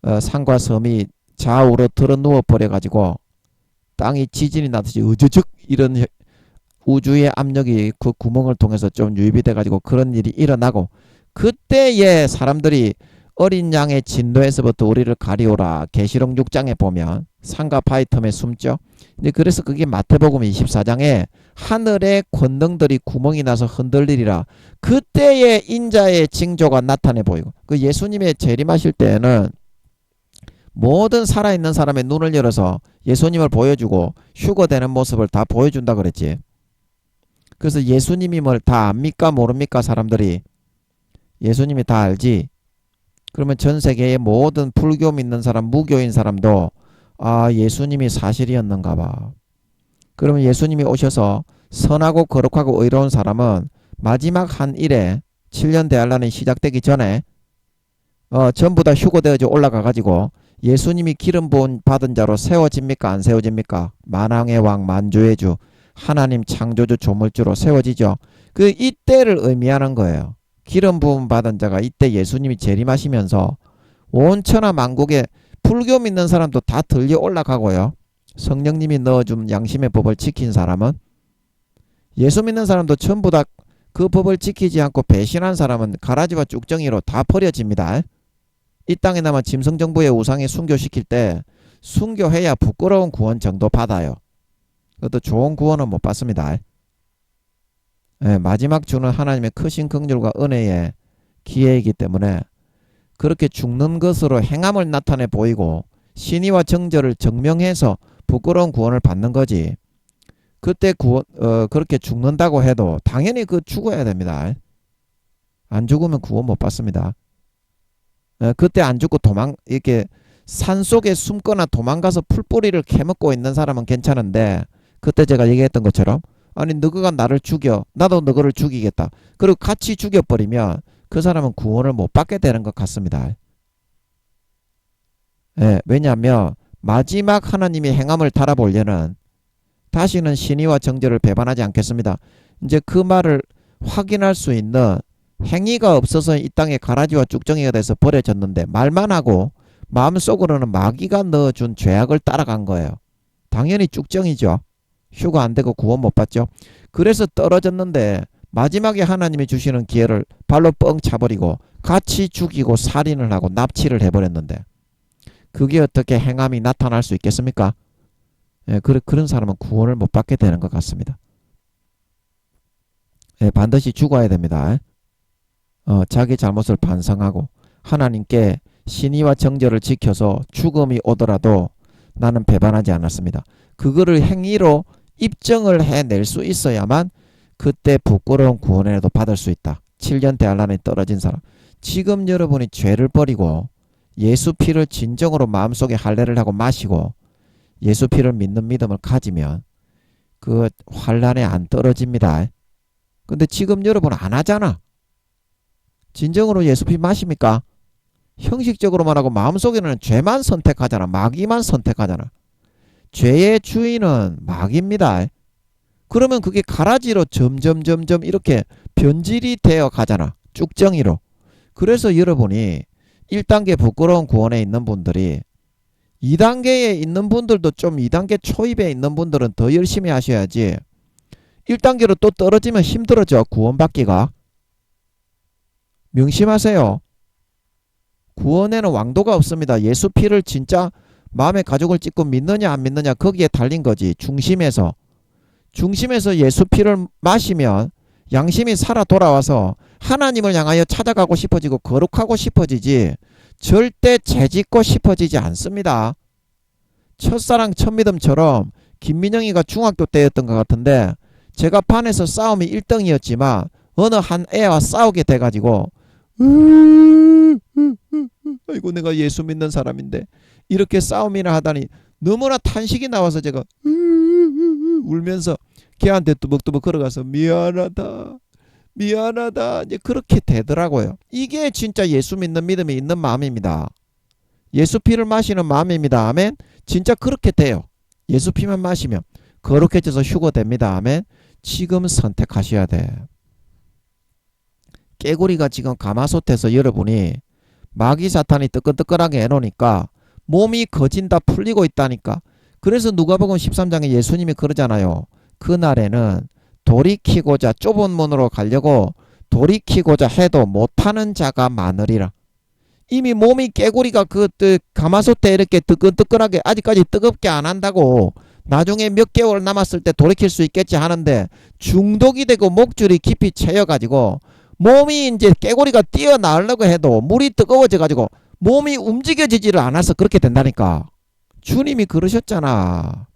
산과 섬이 좌우로 들어 누워 버려 가지고 땅이 지진이 나듯이 으즈즉 이런 우주의 압력이 그 구멍을 통해서 좀 유입이 돼 가지고 그런 일이 일어나고 그때에 사람들이 어린 양의 진노에서부터 우리를 가리오라. 계시록 6장에 보면 산과 바위 틈에 숨죠. 근데 그래서 그게 마태복음 24장에 하늘의 권능들이 구멍이 나서 흔들리리라. 그때의 인자의 징조가 나타내 보이고, 그 예수님의 재림하실 때에는 모든 살아있는 사람의 눈을 열어서 예수님을 보여주고 휴거되는 모습을 다 보여준다 그랬지. 그래서 예수님임을 다 압니까 모릅니까? 사람들이 예수님이 다 알지. 그러면 전 세계의 모든 불교 믿는 사람, 무교인 사람도 아, 예수님이 사실이었는가 봐. 그러면 예수님이 오셔서 선하고 거룩하고 의로운 사람은 마지막 한 일에 7년 대환란이 시작되기 전에 전부 다 휴거되어져 올라가가지고 예수님이 기름 부음 받은 자로 세워집니까? 안 세워집니까? 만왕의 왕, 만주의 주, 하나님 창조주 조물주로 세워지죠. 그 이때를 의미하는 거예요. 기름 부음 받은 자가 이때 예수님이 재림하시면서 온 천하 만국에 불교 믿는 사람도 다 들려 올라가고요. 성령님이 넣어준 양심의 법을 지킨 사람은, 예수 믿는 사람도 전부 다 그 법을 지키지 않고 배신한 사람은 가라지와 쭉정이로 다 버려집니다. 이 땅에 남아 짐승정부의 우상에 순교시킬 때 순교해야 부끄러운 구원 정도 받아요. 그것도 좋은 구원은 못 받습니다. 마지막 주는 하나님의 크신 긍휼과 은혜의 기회이기 때문에 그렇게 죽는 것으로 행함을 나타내 보이고 신의와 정절을 증명해서 부끄러운 구원을 받는 거지. 그때 그렇게 죽는다고 해도 당연히 죽어야 됩니다. 안 죽으면 구원 못 받습니다. 그때 안 죽고 이렇게 산속에 숨거나 도망가서 풀뿌리를 캐먹고 있는 사람은 괜찮은데, 그때 제가 얘기했던 것처럼 아니 너가 나를 죽여, 나도 너를 죽이겠다, 그리고 같이 죽여버리면 그 사람은 구원을 못 받게 되는 것 같습니다. 왜냐하면 마지막 하나님이 행함을 달아보려는 다시는 신의와 정죄를 배반하지 않겠습니다. 이제 그 말을 확인할 수 있는 행위가 없어서 이 땅에 가라지와 쭉정이가 돼서 버려졌는데, 말만 하고 마음속으로는 마귀가 넣어준 죄악을 따라간 거예요. 당연히 쭉정이죠. 휴가 안 되고 구원 못 받죠. 그래서 떨어졌는데 마지막에 하나님이 주시는 기회를 발로 뻥 차버리고 같이 죽이고 살인을 하고 납치를 해버렸는데, 그게 어떻게 행함이 나타날 수 있겠습니까? 그런 사람은 구원을 못 받게 되는 것 같습니다. 반드시 죽어야 됩니다. 자기 잘못을 반성하고 하나님께 신의와 정절을 지켜서 죽음이 오더라도 나는 배반하지 않았습니다. 그거를 행위로 입증을 해낼 수 있어야만 그때 부끄러운 구원이라도 받을 수 있다. 7년 대환란에 떨어진 사람, 지금 여러분이 죄를 버리고 예수 피를 진정으로 마음속에 할례를 하고 마시고 예수 피를 믿는 믿음을 가지면 그 환란에 안 떨어집니다. 근데 지금 여러분 안 하잖아. 진정으로 예수 피 마십니까? 형식적으로만 하고 마음속에는 죄만 선택하잖아. 마귀만 선택하잖아. 죄의 주인은 마귀입니다. 그러면 그게 가라지로 점점 이렇게 변질이 되어 가잖아. 쭉정이로. 그래서 여러분이 1단계 부끄러운 구원에 있는 분들이 2단계에 있는 분들도 좀 2단계 초입에 있는 분들은 더 열심히 하셔야지 1단계로 또 떨어지면 힘들어져. 구원받기가. 명심하세요. 구원에는 왕도가 없습니다. 예수 피를 진짜 마음에 가죽을 찢고 믿느냐 안 믿느냐 거기에 달린 거지. 중심에서 예수 피를 마시면 양심이 살아 돌아와서 하나님을 향하여 찾아가고 싶어지고 거룩하고 싶어지지 절대 죄짓고 싶어지지 않습니다. 첫사랑 첫믿음처럼 김민영이가 중학교 때였던 것 같은데, 제가 반에서 싸움이 1등이었지만 어느 한 애와 싸우게 돼가지고 아이고 내가 예수 믿는 사람인데 이렇게 싸움이나 하다니 너무나 탄식이 나와서 제가 울면서 걔한테 뚜벅뚜벅 걸어가서 미안하다 이제 그렇게 되더라고요. 이게 진짜 예수 믿는 믿음이 있는 마음입니다. 예수 피를 마시는 마음입니다. 아멘. 진짜 그렇게 돼요. 예수 피만 마시면 거룩해져서 휴거됩니다. 아멘. 지금 선택하셔야 돼. 깨구리가 지금 가마솥에서 여러분이 마귀 사탄이 뜨끈뜨끈하게 해놓으니까 몸이 거진다 풀리고 있다니까. 그래서 누가복음 13장에 예수님이 그러잖아요. 그날에는 돌이키고자 좁은 문으로 가려고 돌이키고자 해도 못하는 자가 많으리라. 이미 몸이 깨구리가 가마솥에 이렇게 뜨끈뜨끈하게 아직까지 뜨겁게 안 한다고 나중에 몇 개월 남았을 때 돌이킬 수 있겠지 하는데 중독이 되고 목줄이 깊이 채여가지고 몸이 이제 깨구리가 뛰어나오려고 해도 물이 뜨거워져가지고 몸이 움직여지지를 않아서 그렇게 된다니까. 주님이 그러셨잖아.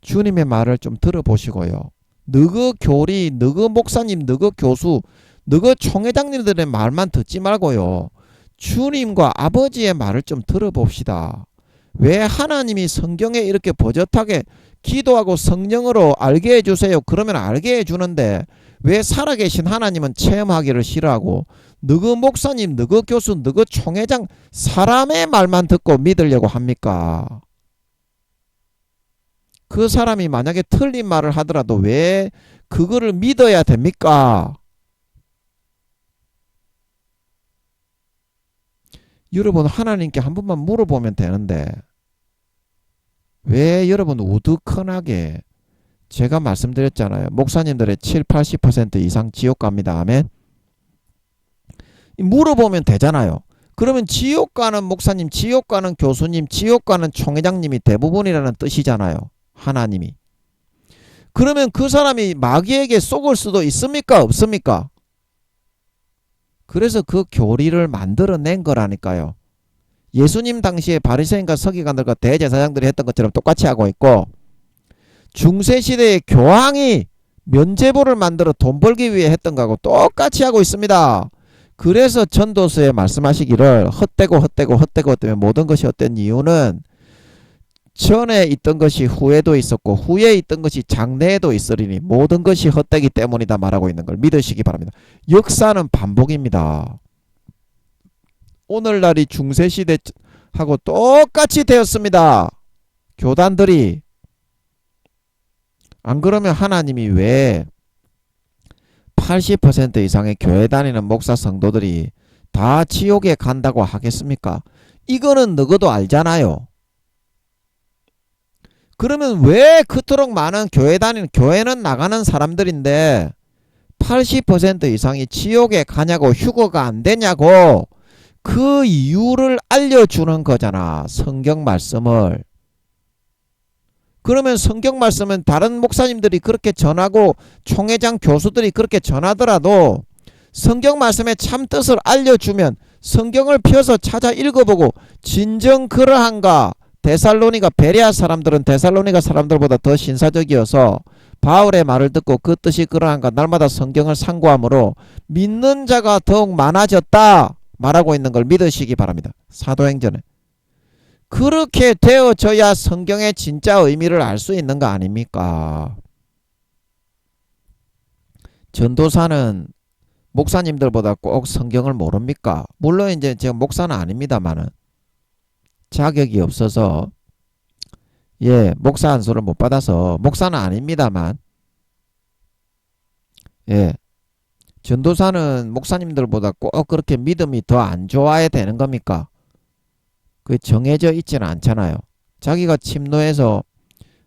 주님의 말을 좀 들어보시고요. 너그 교리, 너그 목사님, 너그 교수, 너그 총회장님들의 말만 듣지 말고요. 주님과 아버지의 말을 좀 들어봅시다. 왜 하나님이 성경에 이렇게 버젓하게 기도하고 성령으로 알게 해주세요. 그러면 알게 해주는데 왜 살아계신 하나님은 체험하기를 싫어하고 너그 목사님, 너그 교수, 너그 총회장 사람의 말만 듣고 믿으려고 합니까? 그 사람이 만약에 틀린 말을 하더라도 왜 그거를 믿어야 됩니까? 여러분 하나님께 한 번만 물어보면 되는데 왜 여러분 우두커나게 제가 말씀드렸잖아요. 목사님들의 7, 80% 이상 지옥 갑니다. 아멘. 물어보면 되잖아요. 그러면 지옥 가는 목사님, 지옥 가는 교수님, 지옥 가는 총회장님이 대부분이라는 뜻이잖아요. 하나님이. 그러면 그 사람이 마귀에게 속을 수도 있습니까? 없습니까? 그래서 그 교리를 만들어낸 거라니까요. 예수님 당시에 바리새인과 서기관들과 대제사장들이 했던 것처럼 똑같이 하고 있고 중세시대의 교황이 면죄부를 만들어 돈 벌기 위해 했던 거하고 똑같이 하고 있습니다. 그래서 전도서에 말씀하시기를 헛되고 때문에 모든 것이 헛된 이유는 전에 있던 것이 후에도 있었고 후에 있던 것이 장래에도 있으리니 모든 것이 헛되기 때문이다 말하고 있는 걸 믿으시기 바랍니다. 역사는 반복입니다. 오늘날이 중세시대하고 똑같이 되었습니다. 교단들이. 안 그러면 하나님이 왜 80% 이상의 교회 다니는 목사 성도들이 다 지옥에 간다고 하겠습니까? 이거는 너희도 알잖아요. 그러면 왜 그토록 많은 교회는 나가는 사람들인데 80% 이상이 지옥에 가냐고 휴거가 안 되냐고 그 이유를 알려주는 거잖아. 성경 말씀을. 그러면 성경 말씀은 다른 목사님들이 그렇게 전하고 총회장 교수들이 그렇게 전하더라도 성경 말씀의 참 뜻을 알려주면 성경을 펴서 찾아 읽어보고 진정 그러한가. 데살로니가 베레아 사람들은 데살로니가 사람들보다 더 신사적이어서 바울의 말을 듣고 그 뜻이 그러한가 날마다 성경을 상고함으로 믿는 자가 더욱 많아졌다 말하고 있는 걸 믿으시기 바랍니다. 사도행전에. 그렇게 되어져야 성경의 진짜 의미를 알 수 있는 거 아닙니까? 전도사는 목사님들보다 꼭 성경을 모릅니까? 물론 이제 제가 목사는 아닙니다만은 자격이 없어서 목사 안수를 못 받아서 목사는 아닙니다만 전도사는 목사님들보다 꼭 그렇게 믿음이 더 안 좋아야 되는 겁니까? 그게 정해져 있지는 않잖아요. 자기가 침노해서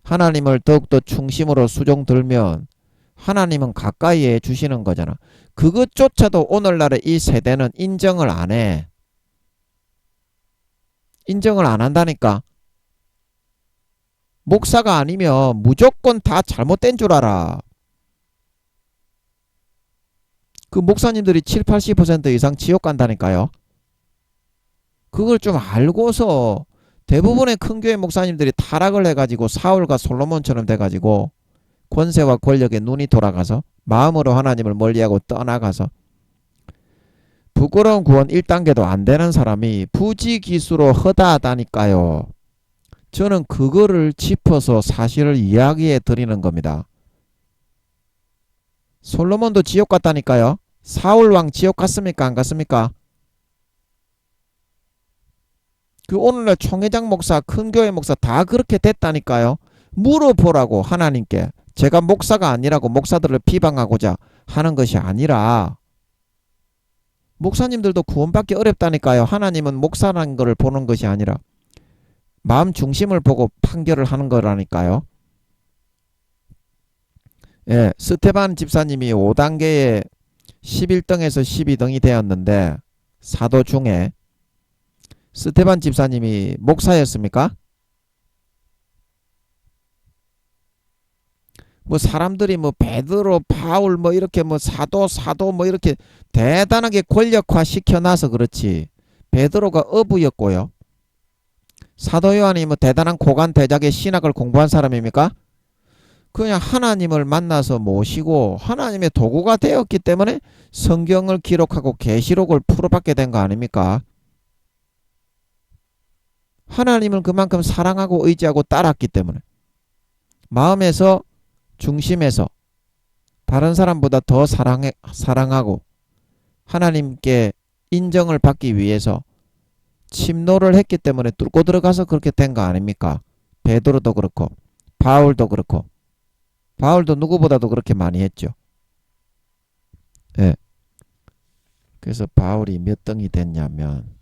하나님을 더욱더 충심으로 수종 들면 하나님은 가까이에 주시는 거잖아. 그것조차도 오늘날의 이 세대는 인정을 안 해. 인정을 안 한다니까. 목사가 아니면 무조건 다 잘못된 줄 알아. 그 목사님들이 7, 80% 이상 지옥 간다니까요. 그걸 좀 알고서 대부분의 큰 교회 목사님들이 타락을 해가지고 사울과 솔로몬처럼 돼가지고 권세와 권력에 눈이 돌아가서 마음으로 하나님을 멀리하고 떠나가서 부끄러운 구원 1단계도 안 되는 사람이 부지기수로 허다하다니까요. 저는 그거를 짚어서 사실을 이야기해 드리는 겁니다. 솔로몬도 지옥 갔다니까요. 사울왕 지옥 갔습니까? 안 갔습니까? 그 오늘날 총회장 목사, 큰 교회 목사 다 그렇게 됐다니까요. 물어보라고 하나님께. 제가 목사가 아니라고 목사들을 비방하고자 하는 것이 아니라 목사님들도 구원받기 어렵다니까요. 하나님은 목사라는 것을 보는 것이 아니라 마음 중심을 보고 판결을 하는 거라니까요. 스테반 집사님이 5단계에 11등에서 12등이 되었는데 사도 중에 스테반 집사님이 목사였습니까? 뭐 사람들이 뭐 베드로, 바울 뭐 이렇게 뭐 사도 뭐 이렇게 대단하게 권력화 시켜놔서 그렇지. 베드로가 어부였고요. 사도 요한이 뭐 대단한 고관 대작의 신학을 공부한 사람입니까? 그냥 하나님을 만나서 모시고 하나님의 도구가 되었기 때문에 성경을 기록하고 계시록을 풀어받게 된 거 아닙니까? 하나님을 그만큼 사랑하고 의지하고 따랐기 때문에 마음에서 중심에서 다른 사람보다 더 사랑하고 하나님께 인정을 받기 위해서 침노를 했기 때문에 뚫고 들어가서 그렇게 된 거 아닙니까? 베드로도 그렇고 바울도 그렇고 바울도 누구보다도 그렇게 많이 했죠. 예. 그래서 바울이 몇 등이 됐냐면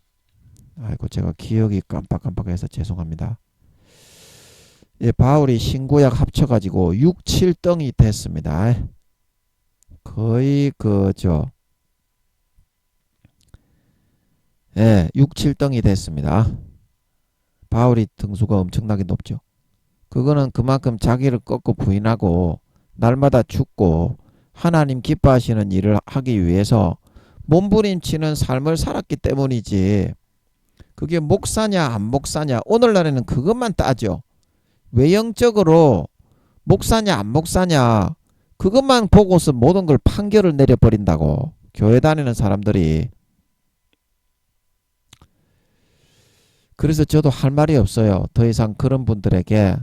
아이고 제가 기억이 깜빡깜빡해서 죄송합니다. 예, 바울이 신구약 합쳐가지고 6, 7등이 됐습니다. 거의 예, 6, 7등이 됐습니다. 바울이 등수가 엄청나게 높죠. 그거는 그만큼 자기를 꺾고 부인하고 날마다 죽고 하나님 기뻐하시는 일을 하기 위해서 몸부림치는 삶을 살았기 때문이지. 그게 목사냐 안 목사냐 오늘날에는 그것만 따져. 외형적으로 목사냐 안 목사냐 그것만 보고서 모든 걸 판결을 내려버린다고. 교회 다니는 사람들이. 그래서 저도 할 말이 없어요. 더 이상 그런 분들에게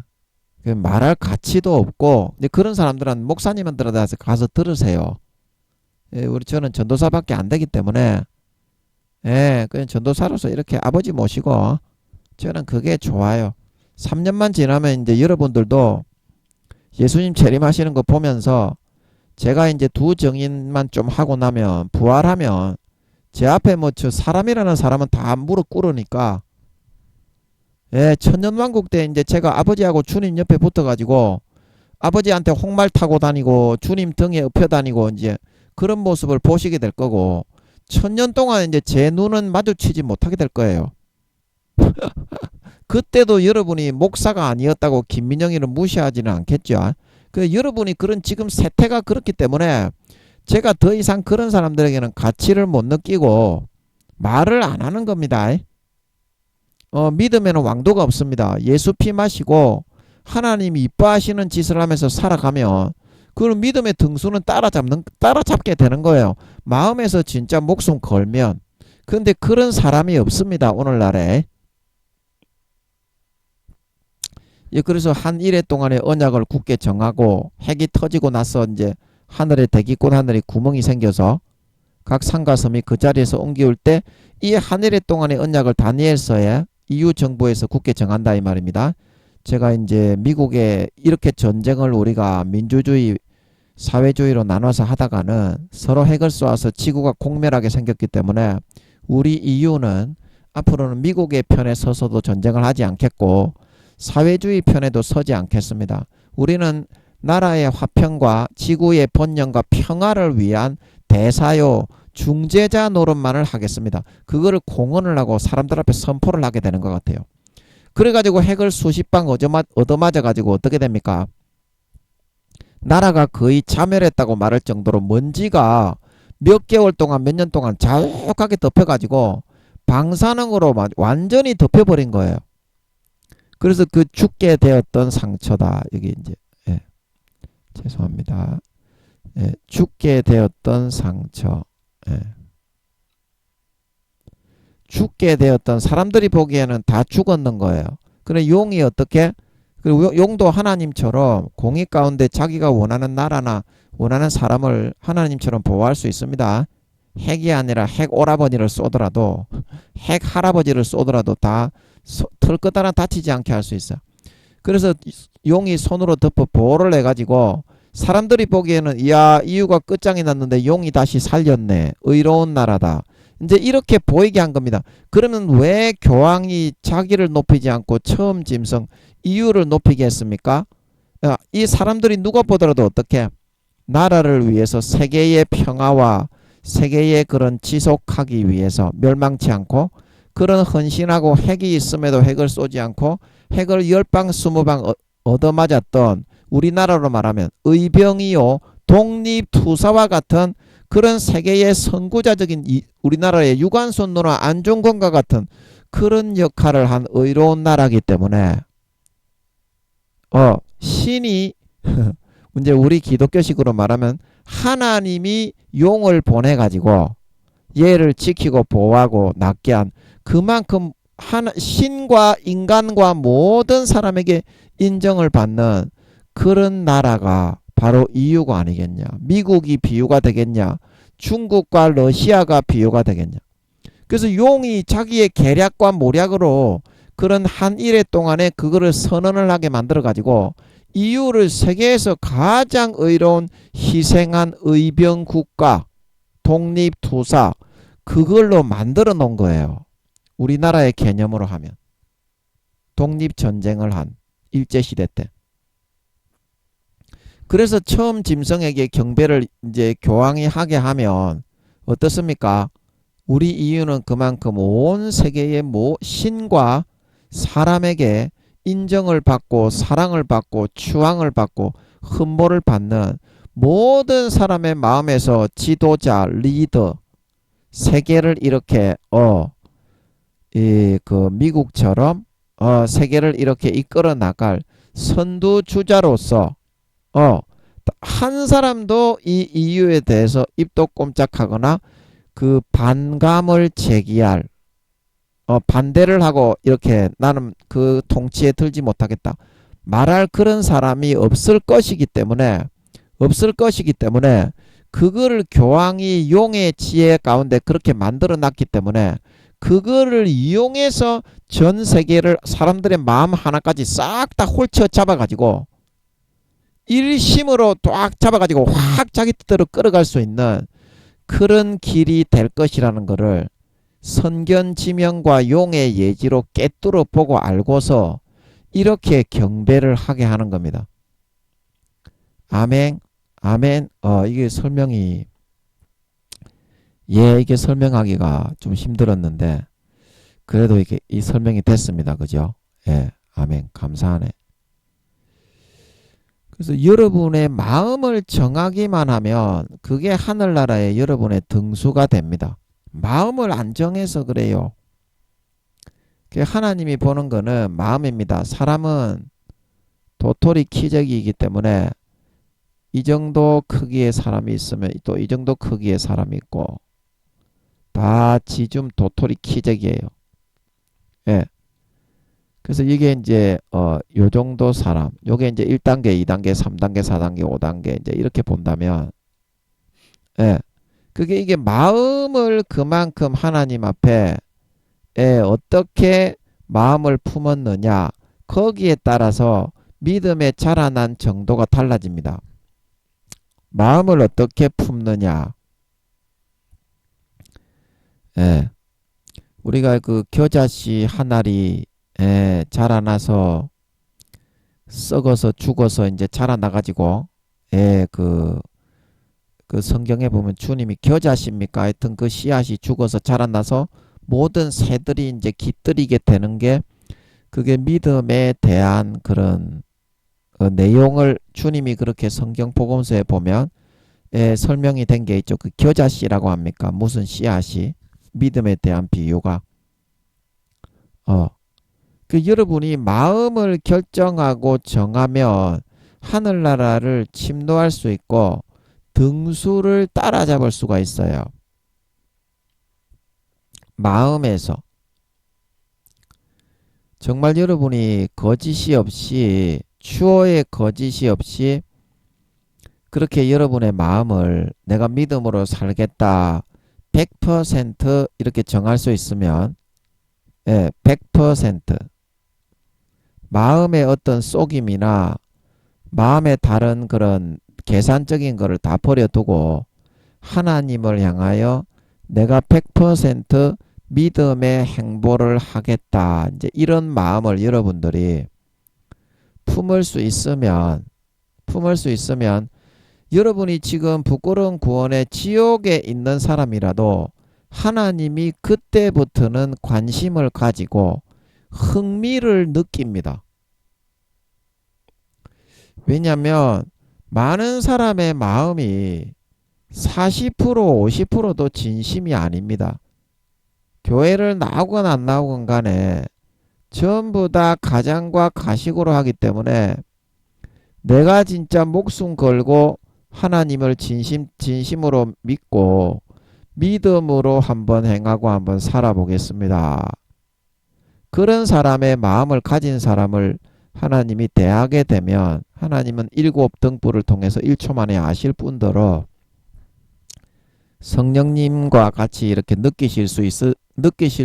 말할 가치도 없고 그런 사람들은 목사님한테 가서 들으세요. 예, 저는 전도사밖에 안 되기 때문에 예, 그냥 전도사로서 이렇게 아버지 모시고 저는 그게 좋아요. 3년만 지나면 이제 여러분들도 예수님 재림하시는 거 보면서 제가 이제 두 정인만 좀 하고 나면 부활하면 제 앞에 뭐 저 사람이라는 사람은 다 무릎 꿇으니까 예, 천년왕국 때 이제 제가 아버지하고 주님 옆에 붙어가지고 아버지한테 홍말 타고 다니고 주님 등에 업혀 다니고 이제 그런 모습을 보시게 될 거고 1000년 동안 이제 제 눈은 마주치지 못하게 될 거예요. 그때도 여러분이 목사가 아니었다고 김민영이를 무시하지는 않겠죠. 여러분이 그런 지금 세태가 그렇기 때문에 제가 더 이상 그런 사람들에게는 가치를 못 느끼고 말을 안 하는 겁니다. 믿음에는 왕도가 없습니다. 예수 피 마시고 하나님이 이뻐하시는 짓을 하면서 살아가면 그런 믿음의 등수는 따라잡게 되는 거예요. 마음에서 진짜 목숨 걸면. 그런데 그런 사람이 없습니다. 오늘날에. 예, 그래서 한 일해 동안의 언약을 굳게 정하고 핵이 터지고 나서 이제 하늘에 대기권 하늘에 구멍이 생겨서 각 산과 섬이 그 자리에서 옮겨올 때 이 한 일해 동안의 언약을 다니엘서에 EU 정부에서 굳게 정한다 이 말입니다. 제가 이제 미국에 이렇게 전쟁을 우리가 민주주의 사회주의로 나눠서 하다가는 서로 핵을 쏘아서 지구가 공멸하게 생겼기 때문에 우리 EU는 앞으로는 미국의 편에 서서도 전쟁을 하지 않겠고 사회주의 편에도 서지 않겠습니다. 우리는 나라의 화평과 지구의 번영과 평화를 위한 대사요 중재자 노릇만을 하겠습니다. 그거를 공언을 하고 사람들 앞에 선포를 하게 되는 것 같아요. 그래가지고 핵을 수십 방 얻어맞아가지고 어떻게 됩니까? 나라가 거의 자멸했다고 말할 정도로 먼지가 몇 개월 동안 몇 년 동안 자욱하게 덮여가지고 방사능으로 완전히 덮여버린 거예요. 그래서 그 죽게 되었던 상처다. 여기 이제 예, 죄송합니다. 예, 죽게 되었던 상처. 예. 죽게 되었던 사람들이 보기에는 다 죽었는 거예요. 그래 용이 어떻게? 그리고 용도 하나님처럼 공의 가운데 자기가 원하는 나라나 원하는 사람을 하나님처럼 보호할 수 있습니다. 핵이 아니라 핵 오라버니를 쏘더라도 핵 할아버지를 쏘더라도 다 털끝 하나 다치지 않게 할 수 있어요. 그래서 용이 손으로 덮어 보호를 해가지고 사람들이 보기에는 이야 이유가 끝장이 났는데 용이 다시 살렸네. 의로운 나라다. 이제 이렇게 보이게 한 겁니다. 그러면 왜 교황이 자기를 높이지 않고 처음 짐승 이유를 높이게 했습니까? 이 사람들이 누가 보더라도 어떻게 나라를 위해서 세계의 평화와 세계에 그런 지속하기 위해서 멸망치 않고 그런 헌신하고 핵이 있음에도 핵을 쏘지 않고 핵을 10방 20방 얻어맞았던 우리나라로 말하면 의병이요 독립투사와 같은 그런 세계의 선구자적인 우리나라의 유관순 누나 안중근과 같은 그런 역할을 한 의로운 나라이기 때문에 신이 이제 우리 기독교식으로 말하면 하나님이 용을 보내가지고 얘를 지키고 보호하고 낫게 한 그만큼 신과 인간과 모든 사람에게 인정을 받는 그런 나라가 바로 EU가 아니겠냐. 미국이 비유가 되겠냐. 중국과 러시아가 비유가 되겠냐. 그래서 용이 자기의 계략과 모략으로 그런 한 일해 동안에 그거를 선언을 하게 만들어 가지고 EU를 세계에서 가장 의로운 희생한 의병 국가 독립투사 그걸로 만들어 놓은 거예요. 우리나라의 개념으로 하면 독립전쟁을 한 일제시대 때. 그래서 처음 짐승에게 경배를 이제 교황이 하게 하면 어떻습니까? 우리 EU는 그만큼 온 세계의 신과 사람에게 인정을 받고 사랑을 받고 추앙을 받고 흠모를 받는 모든 사람의 마음에서 지도자, 리더, 세계를 이렇게 그 미국처럼 세계를 이렇게 이끌어 나갈 선두주자로서 한 사람도 이 EU에 대해서 입도 꼼짝하거나 그 반감을 제기할 반대를 하고 이렇게 나는 그 통치에 들지 못하겠다 말할 그런 사람이 없을 것이기 때문에 그거를 교황이 용의 지혜 가운데 그렇게 만들어 놨기 때문에 그거를 이용해서 전 세계를 사람들의 마음 하나까지 싹 다 홀쳐 잡아가지고 일심으로 딱 잡아가지고 확 자기 뜻대로 끌어갈 수 있는 그런 길이 될 것이라는 것을 선견지명과 용의 예지로 꿰뚫어 보고 알고서 이렇게 경배를 하게 하는 겁니다. 아멘. 아멘. 이게 설명이 이게 설명하기가 좀 힘들었는데 그래도 이게 이 설명이 됐습니다. 그죠? 예. 아멘. 감사하네. 그래서 여러분의 마음을 정하기만 하면 그게 하늘나라에 여러분의 등수가 됩니다. 마음을 안 정해서 그래요. 하나님이 보는 거는 마음입니다. 사람은 도토리 키재기이기 때문에 이 정도 크기의 사람이 있으면 또 이 정도 크기의 사람이 있고 다 지줌 도토리 키재기예요. 예. 그래서 이게 이제 요 정도 사람, 요게 이제 1단계, 2단계, 3단계, 4단계, 5단계 이제 이렇게 본다면 예. 그게 이게 마음을 그만큼 하나님 앞에 어떻게 마음을 품었느냐 거기에 따라서 믿음의 자라난 정도가 달라집니다. 마음을 어떻게 품느냐. 예. 우리가 그 겨자씨 한 알이 자라나서 썩어서 죽어서 이제 자라나가지고 그 성경에 보면 주님이 겨자씨입니까? 하여튼 그 씨앗이 죽어서 자라나서 모든 새들이 이제 깃들이게 되는 게 그게 믿음에 대한 그런 내용을 주님이 그렇게 성경 복음서에 보면 설명이 된 게 있죠. 그 겨자씨라고 합니까? 무슨 씨앗이 믿음에 대한 비유가 그 여러분이 마음을 결정하고 정하면 하늘나라를 침노할 수 있고 등수를 따라잡을 수가 있어요. 마음에서 정말 여러분이 거짓이 없이 추호의 거짓이 없이 그렇게 여러분의 마음을 내가 믿음으로 살겠다 100% 이렇게 정할 수 있으면 100% 마음의 어떤 속임이나 마음의 다른 그런 계산적인 거를 다 버려두고 하나님을 향하여 내가 100% 믿음의 행보를 하겠다. 이제 이런 마음을 여러분들이 품을 수 있으면 여러분이 지금 부끄러운 구원의 지옥에 있는 사람이라도 하나님이 그때부터는 관심을 가지고 흥미를 느낍니다. 왜냐하면 많은 사람의 마음이 40% 50%도 진심이 아닙니다. 교회를 나오건 안 나오건 간에 전부 다 가장과 가식으로 하기 때문에 내가 진짜 목숨 걸고 하나님을 진심으로 믿고 믿음으로 한번 행하고 한번 살아보겠습니다. 그런 사람의 마음을 가진 사람을 하나님이 대하게 되면 하나님은 7등불을 통해서 1초 만에 아실 뿐더러 성령님과 같이 이렇게 느끼실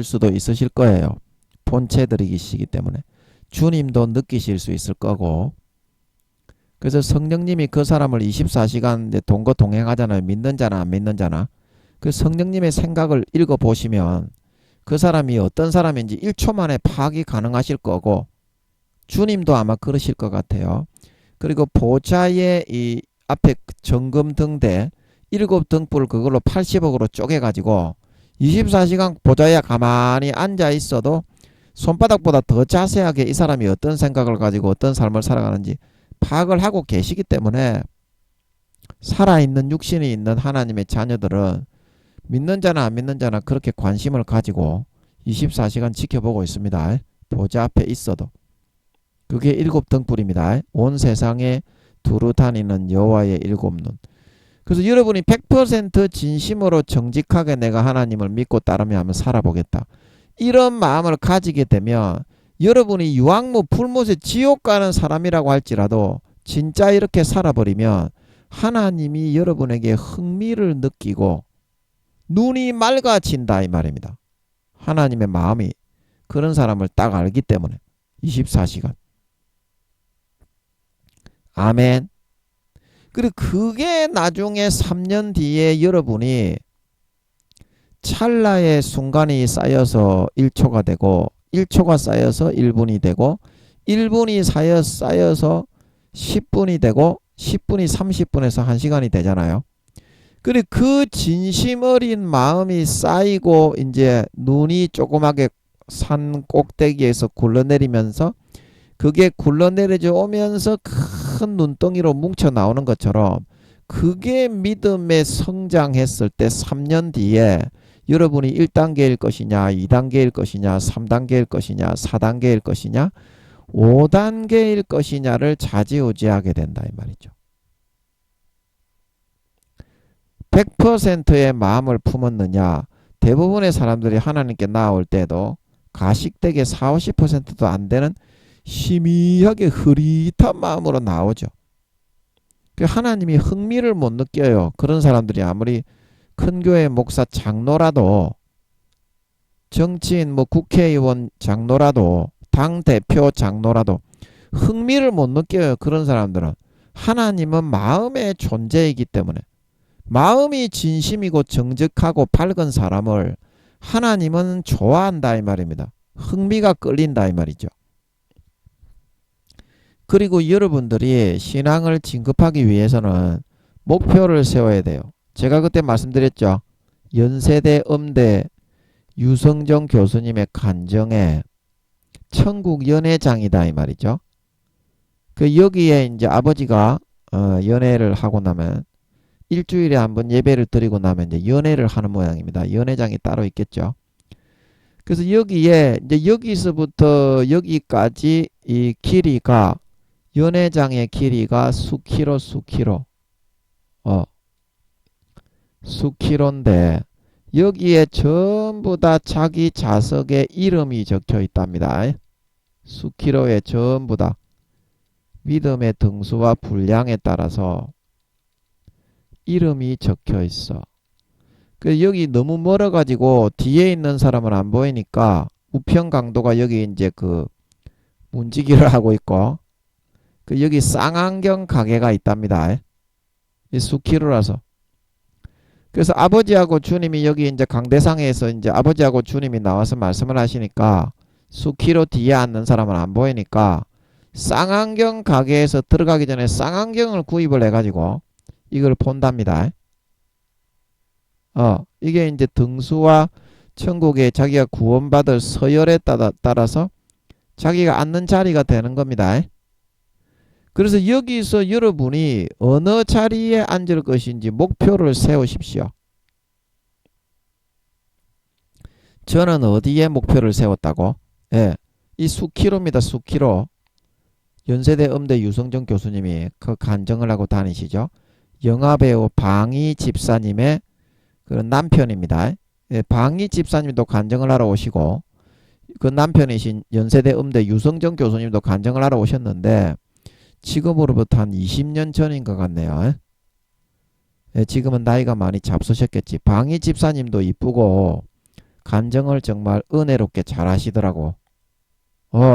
수도 있으실 거예요. 본체들이시기 때문에 주님도 느끼실 수 있을 거고, 그래서 성령님이 그 사람을 24시간 동거동행하잖아요. 믿는 자나 안 믿는 자나. 그 성령님의 생각을 읽어보시면 그 사람이 어떤 사람인지 1초 만에 파악이 가능하실 거고, 주님도 아마 그러실 것 같아요. 그리고 보좌의 이 앞에 정금등대 7등불 그걸로 80억으로 쪼개가지고 24시간 보좌에 가만히 앉아 있어도 손바닥보다 더 자세하게 이 사람이 어떤 생각을 가지고 어떤 삶을 살아가는지 파악을 하고 계시기 때문에 살아있는 육신이 있는 하나님의 자녀들은 믿는 자나 안 믿는 자나 그렇게 관심을 가지고 24시간 지켜보고 있습니다. 보좌 앞에 있어도. 그게 7등불입니다. 온 세상에 두루 다니는 여호와의 7눈. 그래서 여러분이 100% 진심으로 정직하게 내가 하나님을 믿고 따르며 한번 살아보겠다, 이런 마음을 가지게 되면 여러분이 유황무 풀못에 지옥 가는 사람이라고 할지라도 진짜 이렇게 살아버리면 하나님이 여러분에게 흥미를 느끼고 눈이 맑아진다 이 말입니다. 하나님의 마음이 그런 사람을 딱 알기 때문에 24시간. 아멘. 그리고 그게 나중에 3년 뒤에 여러분이 찰나의 순간이 쌓여서 1초가 되고 1초가 쌓여서 1분이 되고 1분이 쌓여서 10분이 되고 10분이 30분에서 1시간이 되잖아요. 그리고 그 진심 어린 마음이 쌓이고 이제 눈이 조그맣게 산 꼭대기에서 굴러내리면서 그게 굴러내려져 오면서 큰 눈덩이로 뭉쳐 나오는 것처럼 그게 믿음에 성장했을 때 3년 뒤에 여러분이 1단계일 것이냐 2단계일 것이냐 3단계일 것이냐 4단계일 것이냐 5단계일 것이냐를 좌지우지하게 된다 이 말이죠. 100%의 마음을 품었느냐. 대부분의 사람들이 하나님께 나올 때도 가식되게 40, 50%도 안 되는 희미하게 흐릿한 마음으로 나오죠. 하나님이 흥미를 못 느껴요. 그런 사람들이 아무리 큰 교회 목사 장로라도, 정치인 국회의원 장로라도, 당대표 장로라도 흥미를 못 느껴요. 그런 사람들은. 하나님은 마음의 존재이기 때문에, 마음이 진심이고 정직하고 밝은 사람을 하나님은 좋아한다 이 말입니다. 흥미가 끌린다 이 말이죠. 그리고 여러분들이 신앙을 진급하기 위해서는 목표를 세워야 돼요. 제가 그때 말씀드렸죠. 연세대 음대 유성정 교수님의 간정에 천국 연회장이다 이 말이죠. 그 여기에 이제 아버지가 연회를 하고 나면 일주일에 한번 예배를 드리고 나면 이제 연회를 하는 모양입니다. 연회장이 따로 있겠죠. 그래서 여기에 이제 여기서부터 여기까지 이 길이가, 연회장의 길이가 수키로인데 여기에 전부 다 자기 자석에 이름이 적혀 있답니다. 수키로에 전부 다 믿음의 등수와 분량에 따라서 이름이 적혀 있어. 그 여기 너무 멀어가지고 뒤에 있는 사람은 안 보이니까 우편 강도가 여기 이제 그 문지기를 하고 있고, 그 여기 쌍안경 가게가 있답니다. 이 수키로라서. 그래서 아버지하고 주님이 여기 이제 강대상에서 이제 아버지하고 주님이 나와서 말씀을 하시니까 수키로 뒤에 앉는 사람은 안 보이니까 쌍안경 가게에서 들어가기 전에 쌍안경을 구입을 해가지고 이걸 본답니다. 이게 이제 등수와 천국에 자기가 구원받을 서열에 따라서 자기가 앉는 자리가 되는 겁니다. 그래서 여기서 여러분이 어느 자리에 앉을 것인지 목표를 세우십시오. 저는 어디에 목표를 세웠다고? 예, 이 수키로입니다. 수키로. 연세대 음대 유성정 교수님이 그 간증을 하고 다니시죠. 영화배우 방희 집사님의 그런 남편입니다. 예, 방희 집사님도 간증을 하러 오시고 그 남편이신 연세대 음대 유성정 교수님도 간증을 하러 오셨는데 지금으로부터 한 20년 전인 것 같네요. 예, 지금은 나이가 많이 잡수셨겠지. 방희 집사님도 이쁘고 간증을 정말 은혜롭게 잘 하시더라고.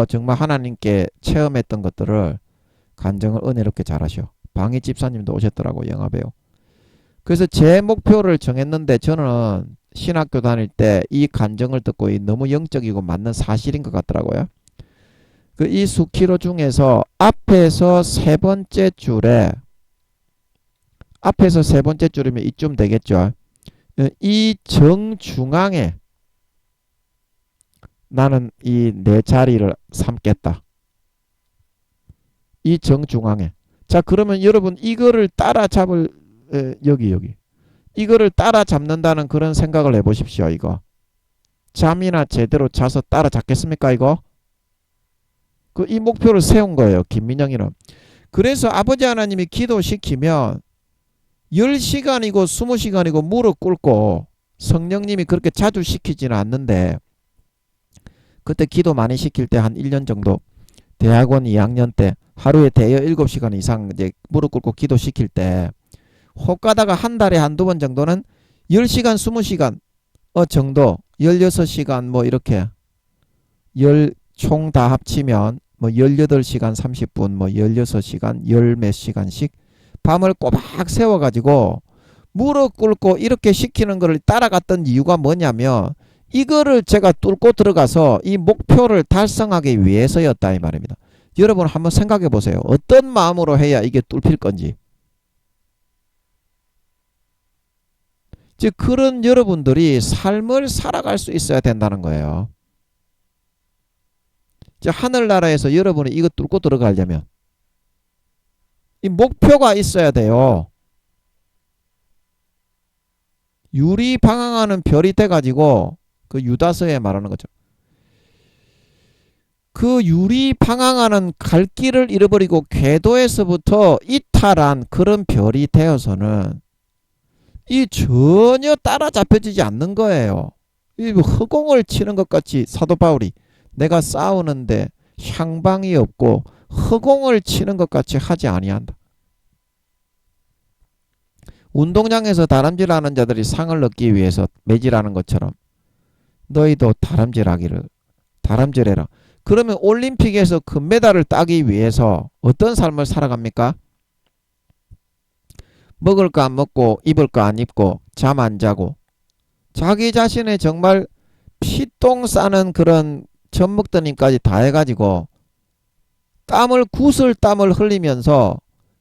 정말 하나님께 체험했던 것들을 간증을 은혜롭게 잘 하셔. 방희 집사님도 오셨더라고, 영화배우. 그래서 제 목표를 정했는데 저는 신학교 다닐 때 이 간증을 듣고 너무 영적이고 맞는 사실인 것 같더라고요. 이 수키로 중에서 앞에서 세 번째 줄이면 이쯤 되겠죠. 이 정중앙에 나는 이 내 자리를 삼겠다. 이 정중앙에. 자, 그러면 여러분 이거를 따라잡을 여기 이거를 따라잡는다는 그런 생각을 해보십시오. 이거 잠이나 제대로 자서 따라잡겠습니까? 이거 이 목표를 세운 거예요. 김민영이는. 그래서 아버지 하나님이 기도시키면 10시간이고 20시간이고 무릎 꿇고, 성령님이 그렇게 자주 시키지는 않는데 그때 기도 많이 시킬 때 한 1년 정도, 대학원 2학년 때 하루에 대여 7시간 이상 이제 무릎 꿇고 기도 시킬 때 혹 가다가 한 달에 한두 번 정도는 10시간 20시간 정도 16시간 뭐 이렇게 총 다 합치면 뭐 18시간 30분 뭐 16시간 열 몇 시간씩 밤을 꼬박 세워가지고 무릎 꿇고 이렇게 시키는 것을 따라갔던 이유가 뭐냐면 이거를 제가 뚫고 들어가서 이 목표를 달성하기 위해서였다 이 말입니다. 여러분 한번 생각해 보세요. 어떤 마음으로 해야 이게 뚫힐 건지. 즉 그런 여러분들이 삶을 살아갈 수 있어야 된다는 거예요. 하늘나라에서 여러분이 이거 뚫고 들어가려면 이 목표가 있어야 돼요. 유리 방황하는 별이 돼가지고 그 유다서에 말하는 거죠. 그 유리 방황하는 갈 길을 잃어버리고 궤도에서부터 이탈한 그런 별이 되어서는 이 전혀 따라잡혀지지 않는 거예요. 이 허공을 치는 것 같이 사도 바울이 내가 싸우는데 향방이 없고 허공을 치는 것 같이 하지 아니한다. 운동장에서 다람질하는 자들이 상을 얻기 위해서 매질하는 것처럼 너희도 다람질해라. 그러면 올림픽에서 금메달을 따기 위해서 어떤 삶을 살아갑니까? 먹을 거 안 먹고 입을 거 안 입고 잠 안 자고 자기 자신의 정말 피똥 싸는 그런 젖먹더님까지 다 해가지고 구슬땀을 흘리면서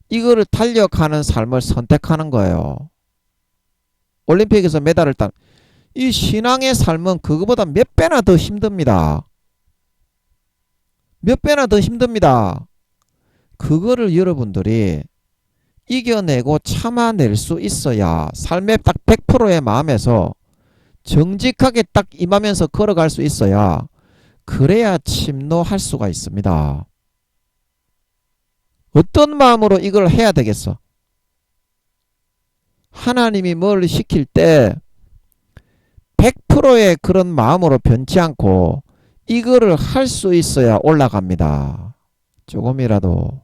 이거를 달려가는 삶을 선택하는 거예요. 올림픽에서 메달을 딴 이 신앙의 삶은 그거보다 몇 배나 더 힘듭니다. 몇 배나 더 힘듭니다. 그거를 여러분들이 이겨내고 참아낼 수 있어야 삶의 딱 100%의 마음에서 정직하게 딱 임하면서 걸어갈 수 있어야 그래야 침노할 수가 있습니다. 어떤 마음으로 이걸 해야 되겠어? 하나님이 뭘 시킬 때 100%의 그런 마음으로 변치 않고 이거를 할 수 있어야 올라갑니다. 조금이라도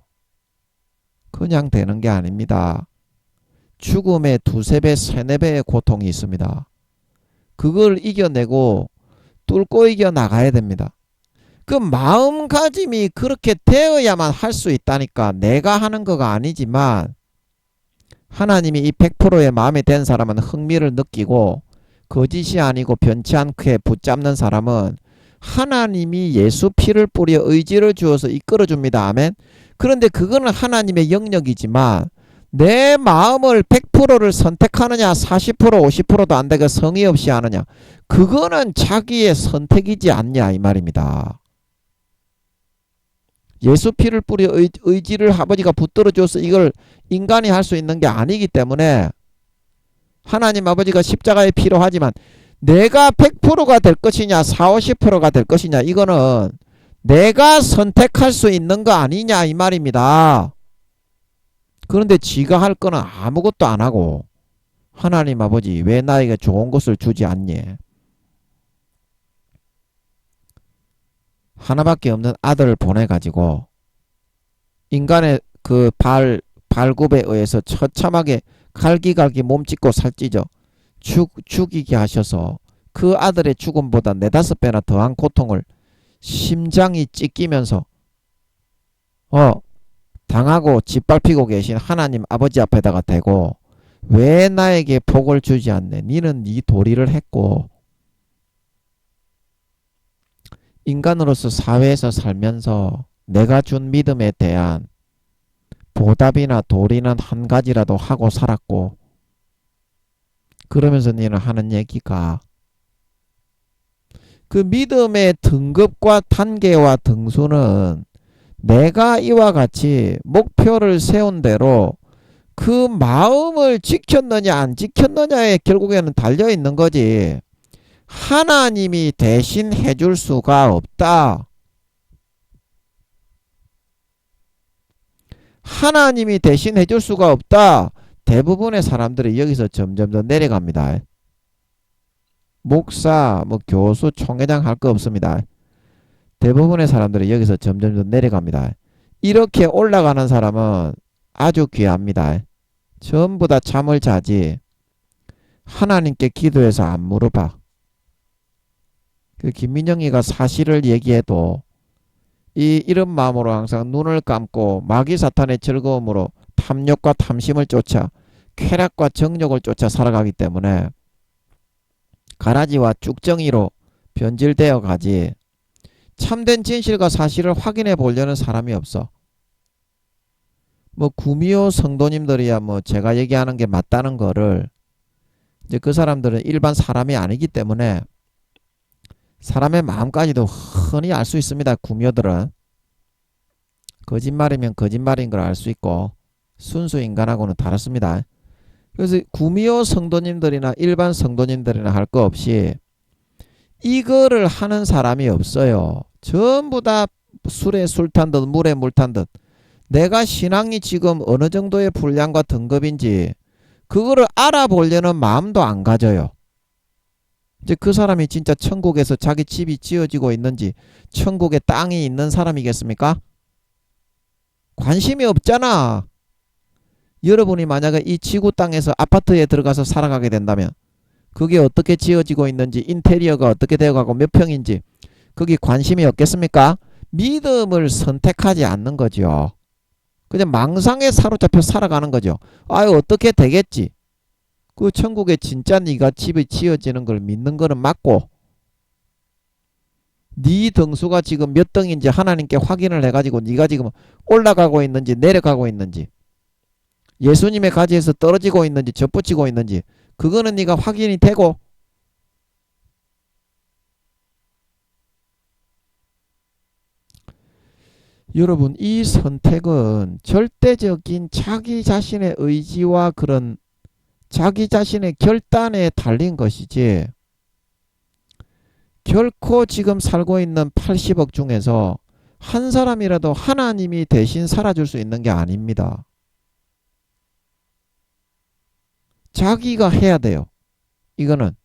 그냥 되는 게 아닙니다. 죽음의 2~3배, 3~4배의 고통이 있습니다. 그걸 이겨내고 뚫고 이겨나가야 됩니다. 그 마음가짐이 그렇게 되어야만 할 수 있다니까. 내가 하는 거가 아니지만 하나님이 이 100%의 마음이 된 사람은 흥미를 느끼고 거짓이 아니고 변치 않게 붙잡는 사람은 하나님이 예수 피를 뿌려 의지를 주어서 이끌어줍니다. 아멘. 그런데 그거는 하나님의 영역이지만 내 마음을 100%를 선택하느냐 40% 50%도 안 되게 성의 없이 하느냐 그거는 자기의 선택이지 않냐 이 말입니다. 예수 피를 뿌려 의지를 아버지가 붙들어 줘서 이걸 인간이 할 수 있는 게 아니기 때문에 하나님 아버지가 십자가에 필요하지만 내가 100%가 될 것이냐 40, 50%가 될 것이냐 이거는 내가 선택할 수 있는 거 아니냐 이 말입니다. 그런데 지가 할 거는 아무것도 안 하고 하나님 아버지 왜 나에게 좋은 것을 주지 않니? 하나밖에 없는 아들을 보내가지고 인간의 그 발굽에 의해서 처참하게 갈기갈기 몸짓고 살찌죠. 죽이게 하셔서 그 아들의 죽음보다 4~5배나 더한 고통을 심장이 찢기면서 당하고 짓밟히고 계신 하나님 아버지 앞에다가 대고 왜 나에게 복을 주지 않네? 니는 네 도리를 했고 인간으로서 사회에서 살면서 내가 준 믿음에 대한 보답이나 도리는 한 가지라도 하고 살았고 그러면서 니는 하는 얘기가 그 믿음의 등급과 단계와 등수는 내가 이와 같이 목표를 세운 대로 그 마음을 지켰느냐 안 지켰느냐에 결국에는 달려있는 거지. 하나님이 대신 해줄 수가 없다. 하나님이 대신 해줄 수가 없다. 대부분의 사람들이 여기서 점점 더 내려갑니다. 목사, 교수, 총회장 할 거 없습니다. 대부분의 사람들이 여기서 점점 더 내려갑니다. 이렇게 올라가는 사람은 아주 귀합니다. 전부 다 잠을 자지 하나님께 기도해서 안 물어봐. 그 김민영이가 사실을 얘기해도 이런 마음으로 항상 눈을 감고 마귀 사탄의 즐거움으로 탐욕과 탐심을 쫓아 쾌락과 정욕을 쫓아 살아가기 때문에 가라지와 쭉정이로 변질되어 가지 참된 진실과 사실을 확인해 보려는 사람이 없어. 구미호 성도님들이야 제가 얘기하는 게 맞다는 거를 이제 그 사람들은 일반 사람이 아니기 때문에 사람의 마음까지도 흔히 알 수 있습니다. 구미호들은 거짓말이면 거짓말인 걸 알 수 있고 순수 인간하고는 다릅니다. 그래서 구미호 성도님들이나 일반 성도님들이나 할 거 없이 이거를 하는 사람이 없어요. 전부 다 술에 술 탄 듯 물에 물 탄 듯 내가 신앙이 지금 어느 정도의 분량과 등급인지 그거를 알아보려는 마음도 안 가져요. 이제 그 사람이 진짜 천국에서 자기 집이 지어지고 있는지 천국에 땅이 있는 사람이겠습니까? 관심이 없잖아. 여러분이 만약에 이 지구 땅에서 아파트에 들어가서 살아가게 된다면 그게 어떻게 지어지고 있는지 인테리어가 어떻게 되어가고 몇 평인지 거기 관심이 없겠습니까? 믿음을 선택하지 않는 거죠. 그냥 망상에 사로잡혀 살아가는 거죠. 아유 어떻게 되겠지. 그 천국에 진짜 네가 집이 지어지는 걸 믿는 거는 맞고 네 등수가 지금 몇 등인지 하나님께 확인을 해가지고 네가 지금 올라가고 있는지 내려가고 있는지 예수님의 가지에서 떨어지고 있는지 접붙이고 있는지 그거는 네가 확인이 되고 여러분 이 선택은 절대적인 자기 자신의 의지와 그런 자기 자신의 결단에 달린 것이지 결코 지금 살고 있는 80억 중에서 한 사람이라도 하나님이 대신 살아줄 수 있는 게 아닙니다. 자기가 해야 돼요. 이거는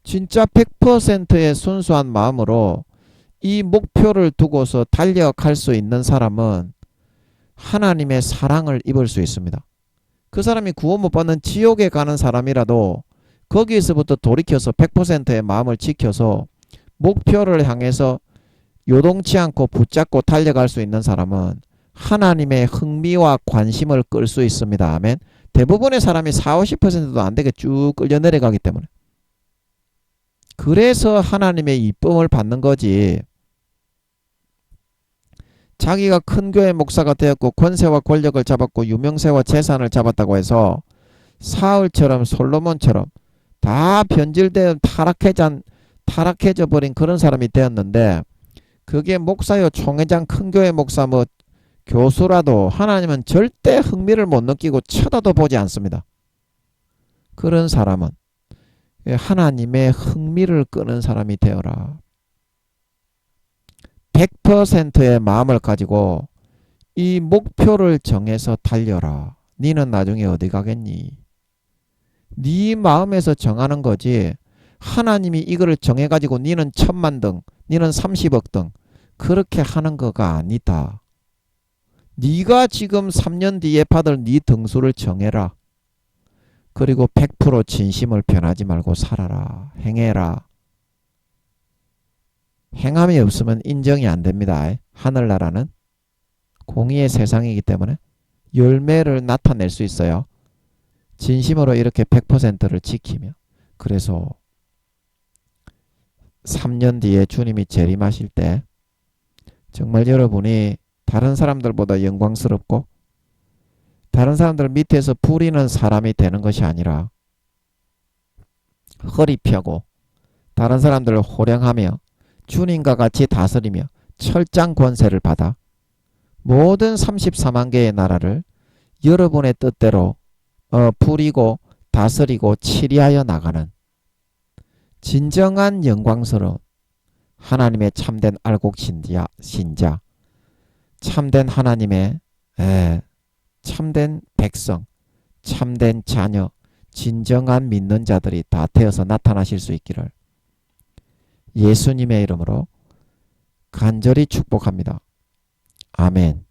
진짜 100%의 순수한 마음으로 이 목표를 두고서 달려갈 수 있는 사람은 하나님의 사랑을 입을 수 있습니다. 그 사람이 구원 못 받는 지옥에 가는 사람이라도 거기에서부터 돌이켜서 100%의 마음을 지켜서 목표를 향해서 요동치 않고 붙잡고 달려갈 수 있는 사람은 하나님의 흥미와 관심을 끌 수 있습니다. 아멘. 대부분의 사람이 40, 50%도 안 되게 쭉 끌려 내려가기 때문에 그래서 하나님의 이쁨을 받는 거지. 자기가 큰 교회 목사가 되었고 권세와 권력을 잡았고 유명세와 재산을 잡았다고 해서 사울처럼 솔로몬처럼 다 변질되어 타락해져 버린 그런 사람이 되었는데, 그게 목사요 총회장 큰 교회 목사 뭐 교수라도 하나님은 절대 흥미를 못 느끼고 쳐다도 보지 않습니다. 그런 사람은 하나님의 흥미를 끄는 사람이 되어라. 100%의 마음을 가지고 이 목표를 정해서 달려라. 니는 나중에 어디 가겠니? 네 마음에서 정하는 거지, 하나님이 이거를 정해가지고 니는 1000만 등, 니는 30억 등 그렇게 하는 거가 아니다. 네가 지금 3년 뒤에 받을 네 등수를 정해라. 그리고 100% 진심을 변하지 말고 살아라. 행해라. 행함이 없으면 인정이 안 됩니다. 하늘나라는 공의의 세상이기 때문에 열매를 나타낼 수 있어요. 진심으로 이렇게 100%를 지키며. 그래서 3년 뒤에 주님이 재림하실 때 정말 여러분이 다른 사람들보다 영광스럽고 다른 사람들 밑에서 부리는 사람이 되는 것이 아니라 허리 펴고 다른 사람들을 호령하며 주님과 같이 다스리며 철장 권세를 받아 모든 34만 개의 나라를 여러분의 뜻대로 부리고 다스리고 치리하여 나가는 진정한 영광스러운 하나님의 참된 알곡신자, 참된 하나님의 참된 백성, 참된 자녀, 진정한 믿는 자들이 다 되어서 나타나실 수 있기를 예수님의 이름으로 간절히 축복합니다. 아멘.